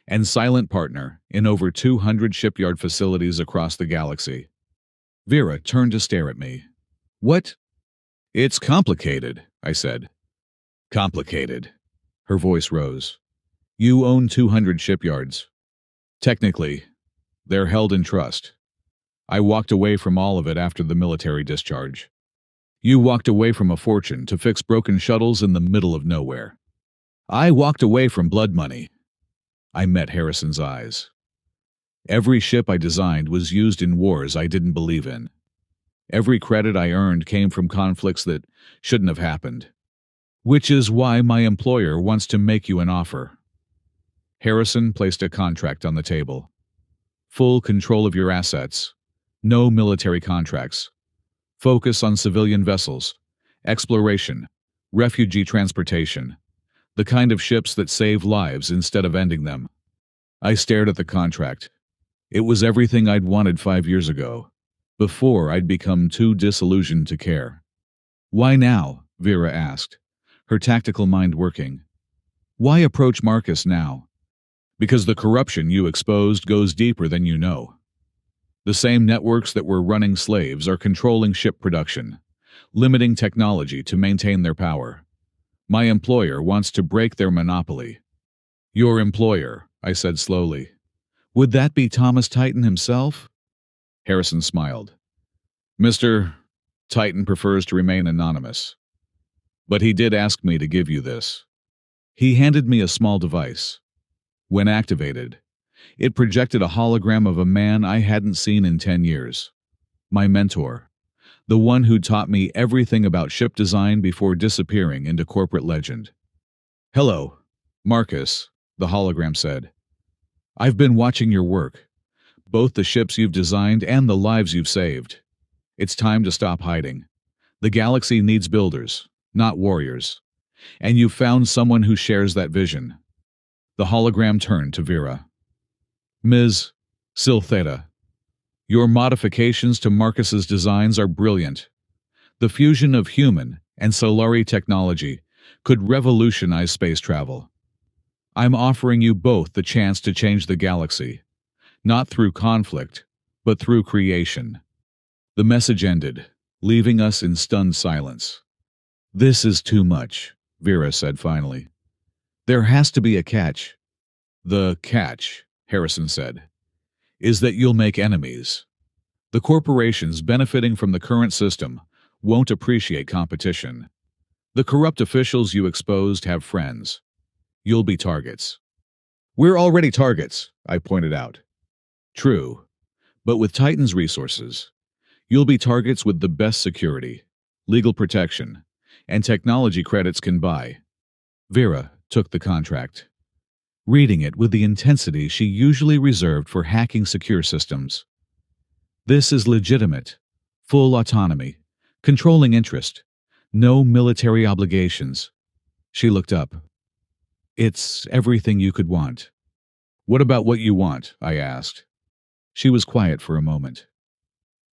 Speaker 1: and silent partner in over 200 shipyard facilities across the galaxy." Vera turned to stare at me. "What?" "It's complicated," I said. "Complicated." Her voice rose. "You own 200 shipyards. Technically, they're held in trust. I walked away from all of it after the military discharge. You walked away from a fortune to fix broken shuttles in the middle of nowhere. I walked away from blood money." I met Harrison's eyes. "Every ship I designed was used in wars I didn't believe in. Every credit I earned came from conflicts that shouldn't have happened. Which is why my employer wants to make you an offer." Harrison placed a contract on the table. "Full control of your assets. No military contracts. Focus on civilian vessels, exploration, refugee transportation, the kind of ships that save lives instead of ending them. I stared at the contract. It was everything I'd wanted 5 years ago, before I'd become too disillusioned to care. Why now? Vera asked, her tactical mind working. Why approach Marcus now? Because the corruption you exposed goes deeper than you know. The same networks that were running slaves are controlling ship production, limiting technology to maintain their power. My employer wants to break their monopoly. Your employer, I said slowly. Would that be Thomas Titan himself? Harrison smiled. Mr. Titan prefers to remain anonymous. But he did ask me to give you this. He handed me a small device. When activated, it projected a hologram of a man I hadn't seen in 10 years. My mentor, the one who taught me everything about ship design before disappearing into corporate legend. Hello, Marcus, the hologram said. I've been watching your work, both the ships you've designed and the lives you've saved. It's time to stop hiding. The galaxy needs builders, not warriors. And you've found someone who shares that vision. The hologram turned to Vera. Ms. Siltheta, your modifications to Marcus's designs are brilliant. The fusion of human and Solari technology could revolutionize space travel. I'm offering you both the chance to change the galaxy, not through conflict, but through creation. The message ended, leaving us in stunned silence. This is too much, Vera said finally. There has to be a catch. The catch, Harrison said, is that you'll make enemies. The corporations benefiting from the current system won't appreciate competition. The corrupt officials you exposed have friends. You'll be targets. We're already targets, I pointed out. True, but with Titan's resources, you'll be targets with the best security, legal protection, and technology credits can buy. Vera took the contract, reading it with the intensity she usually reserved for hacking secure systems. This is legitimate, full autonomy, controlling interest, no military obligations. She looked up. It's everything you could want. What about what you want? I asked. She was quiet for a moment.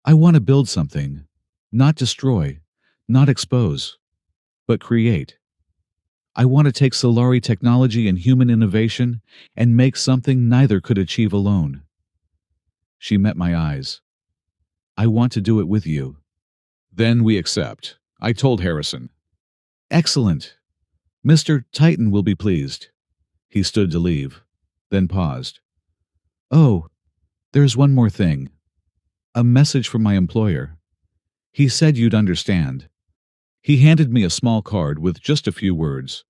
Speaker 1: I want to build something, not destroy, not expose, but create. I want to take Solari technology and human innovation and make something neither could achieve alone. She met my eyes. I want to do it with you. Then we accept, I told Harrison. Excellent. Mr. Titan will be pleased. He stood to leave, then paused. Oh, there's one more thing. A message from my employer. He said you'd understand. He handed me a small card with just a few words.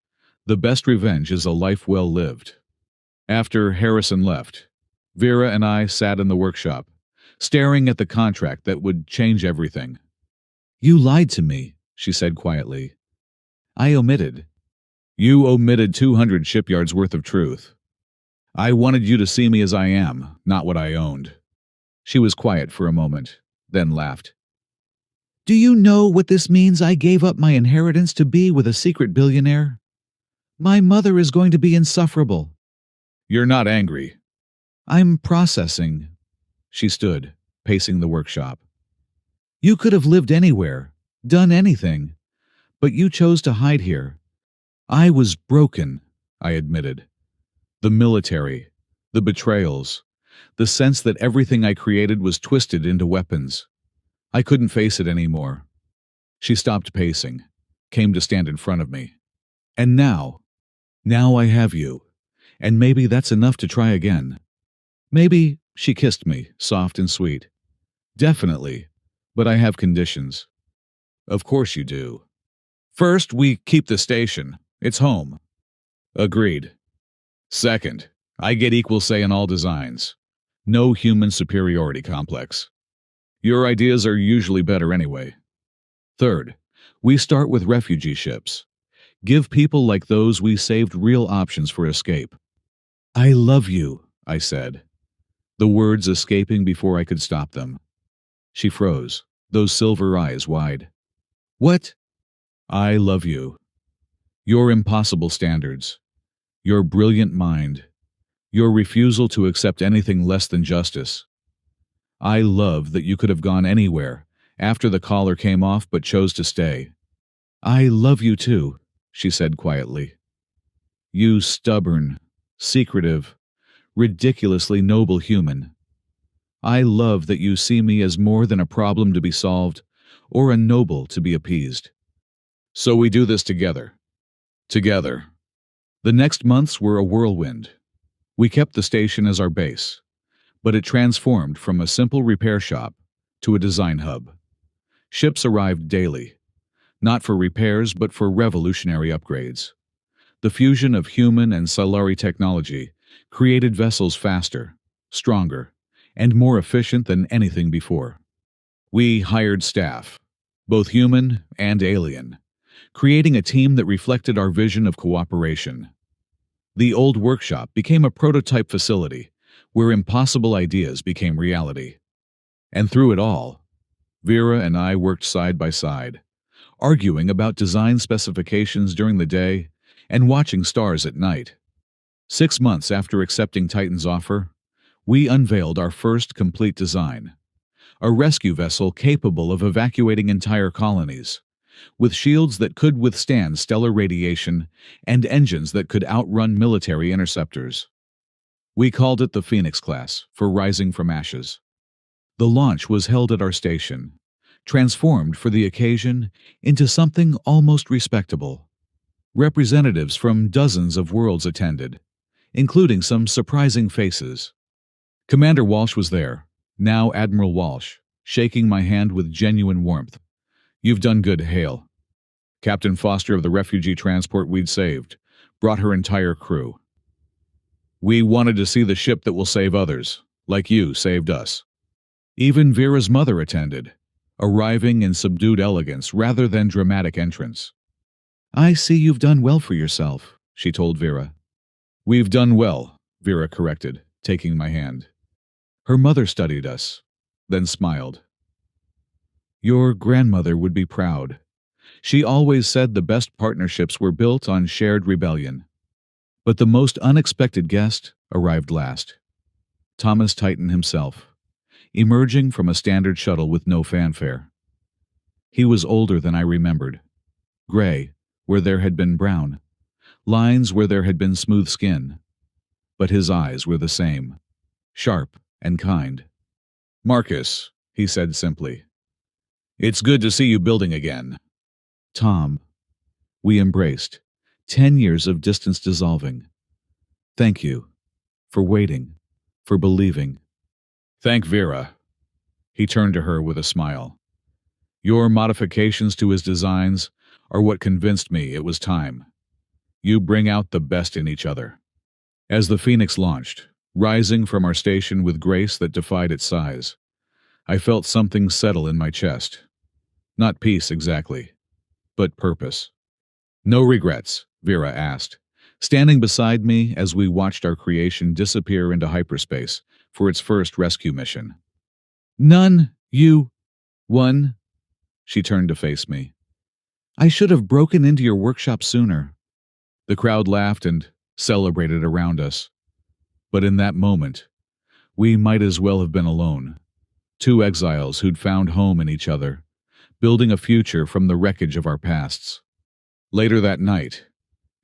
Speaker 1: The best revenge is a life well lived. After Harrison left, Vera and I sat in the workshop, staring at the contract that would change everything. You lied to me, she said quietly. I omitted. You omitted 200 shipyards worth of truth. I wanted you to see me as I am, not what I owned. She was quiet for a moment, then laughed. Do you know what this means? I gave up my inheritance to be with a secret billionaire? My mother is going to be insufferable. You're not angry. I'm processing. She stood, pacing the workshop. You could have lived anywhere, done anything, but you chose to hide here. I was broken, I admitted. The military, the betrayals, the sense that everything I created was twisted into weapons. I couldn't face it anymore. She stopped pacing, came to stand in front of me. And now I have you, and maybe that's enough to try again. Maybe, she kissed me, soft and sweet. Definitely, but I have conditions. Of course you do. First, we keep the station. It's home. Agreed. Second, I get equal say in all designs. No human superiority complex. Your ideas are usually better anyway. Third, we start with refugee ships. Give people like those we saved real options for escape. I love you, I said, the words escaping before I could stop them. She froze, those silver eyes wide. What? I love you. Your impossible standards. Your brilliant mind. Your refusal to accept anything less than justice. I love that you could have gone anywhere after the collar came off but chose to stay. I love you too, she said quietly. You stubborn, secretive, ridiculously noble human. I love that you see me as more than a problem to be solved or a noble to be appeased. So we do this together. Together. The next months were a whirlwind. We kept the station as our base, but it transformed from a simple repair shop to a design hub. Ships arrived daily, not for repairs but for revolutionary upgrades. The fusion of human and Solari technology created vessels faster, stronger, and more efficient than anything before. We hired staff, both human and alien, creating a team that reflected our vision of cooperation. The old workshop became a prototype facility where impossible ideas became reality. And through it all, Vera and I worked side by side, arguing about design specifications during the day and watching stars at night. 6 months after accepting Titan's offer, we unveiled our first complete design, a rescue vessel capable of evacuating entire colonies, with shields that could withstand stellar radiation and engines that could outrun military interceptors. We called it the Phoenix class for rising from ashes. The launch was held at our station, transformed for the occasion into something almost respectable. Representatives from dozens of worlds attended, including some surprising faces. Commander Walsh was there, now Admiral Walsh, shaking my hand with genuine warmth. You've done good, Hale. Captain Foster of the refugee transport we'd saved brought her entire crew. We wanted to see the ship that will save others, like you saved us. Even Vera's mother attended, arriving in subdued elegance rather than dramatic entrance. I see you've done well for yourself, she told Vera. We've done well, Vera corrected, taking my hand. Her mother studied us, then smiled. Your grandmother would be proud. She always said the best partnerships were built on shared rebellion. But the most unexpected guest arrived last. Thomas Titan himself, emerging from a standard shuttle with no fanfare. He was older than I remembered. Gray, where there had been brown. Lines where there had been smooth skin. But his eyes were the same, sharp and kind. Marcus, he said simply. It's good to see you building again. Tom. We embraced, 10 years of distance dissolving. Thank you. For waiting. For believing. Thank Vera. He turned to her with a smile. Your modifications to his designs are what convinced me it was time. You bring out the best in each other. As the Phoenix launched, rising from our station with grace that defied its size, I felt something settle in my chest. Not peace exactly, but purpose. No regrets, Vera asked, standing beside me as we watched our creation disappear into hyperspace for its first rescue mission. None, you. One. She turned to face me. I should have broken into your workshop sooner. The crowd laughed and celebrated around us. But in that moment, we might as well have been alone. Two exiles who'd found home in each other, building a future from the wreckage of our pasts. Later that night,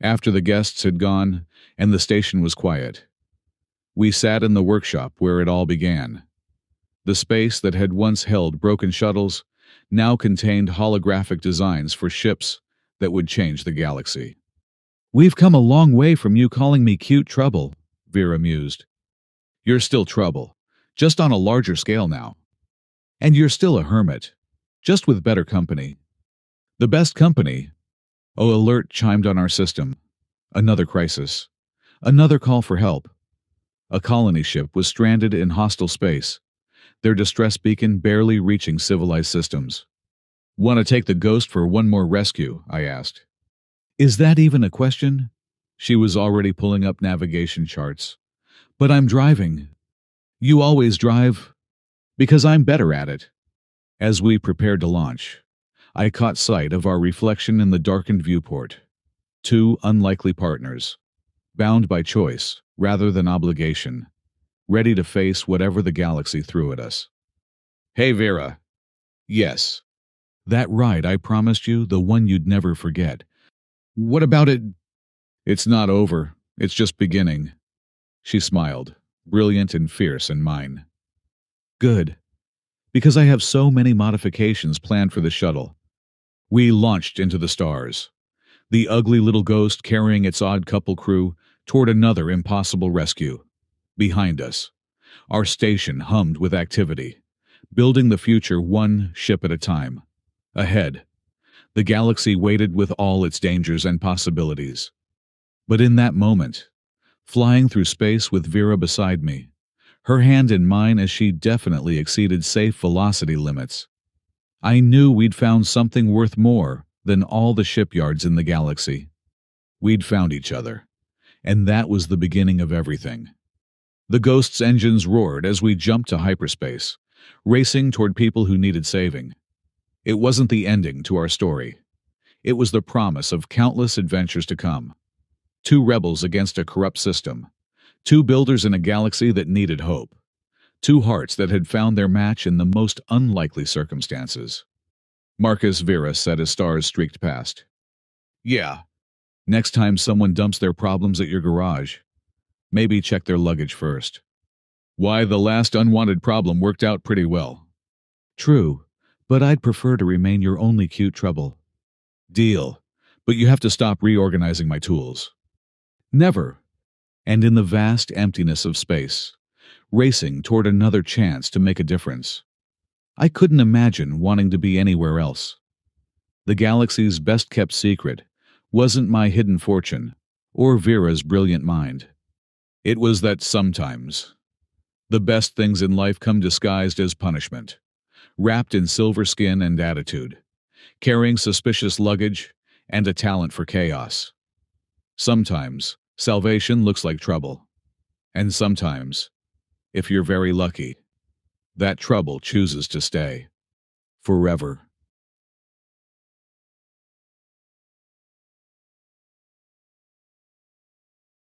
Speaker 1: after the guests had gone and the station was quiet, we sat in the workshop where it all began. The space that had once held broken shuttles now contained holographic designs for ships that would change the galaxy. We've come a long way from you calling me cute trouble, Vera mused. You're still trouble, just on a larger scale now. And you're still a hermit, just with better company. The best company. Oh, alert chimed on our system. Another crisis. Another call for help. A colony ship was stranded in hostile space, their distress beacon barely reaching civilized systems. Want to take the Ghost for one more rescue? I asked. Is that even a question? She was already pulling up navigation charts. But I'm driving. You always drive. Because I'm better at it. As we prepared to launch, I caught sight of our reflection in the darkened viewport. Two unlikely partners, bound by choice rather than obligation, ready to face whatever the galaxy threw at us. Hey, Vera. Yes. That ride I promised you, the one you'd never forget. What about it? It's not over. It's just beginning. She smiled, brilliant and fierce in mine. Good. Because I have so many modifications planned for the shuttle. We launched into the stars, the ugly little ghost carrying its odd couple crew toward another impossible rescue. Behind us, our station hummed with activity, building the future one ship at a time. Ahead, the galaxy waited with all its dangers and possibilities. But in that moment, flying through space with Vera beside me, her hand in mine as she definitely exceeded safe velocity limits, I knew we'd found something worth more than all the shipyards in the galaxy. We'd found each other, and that was the beginning of everything. The Ghost's engines roared as we jumped to hyperspace, racing toward people who needed saving. It wasn't the ending to our story. It was the promise of countless adventures to come. Two rebels against a corrupt system. Two builders in a galaxy that needed hope. Two hearts that had found their match in the most unlikely circumstances. Marcus Vera said as stars streaked past. Yeah. Next time someone dumps their problems at your garage, maybe check their luggage first. Why, the last unwanted problem worked out pretty well. True, but I'd prefer to remain your only cute trouble. Deal, but you have to stop reorganizing my tools. Never. And in the vast emptiness of space, racing toward another chance to make a difference, I couldn't imagine wanting to be anywhere else. The galaxy's best-kept secret wasn't my hidden fortune or Vera's brilliant mind. It was that sometimes the best things in life come disguised as punishment, wrapped in silver skin and attitude, carrying suspicious luggage and a talent for chaos. Sometimes salvation looks like trouble, and sometimes, if you're very lucky, that trouble chooses to stay forever.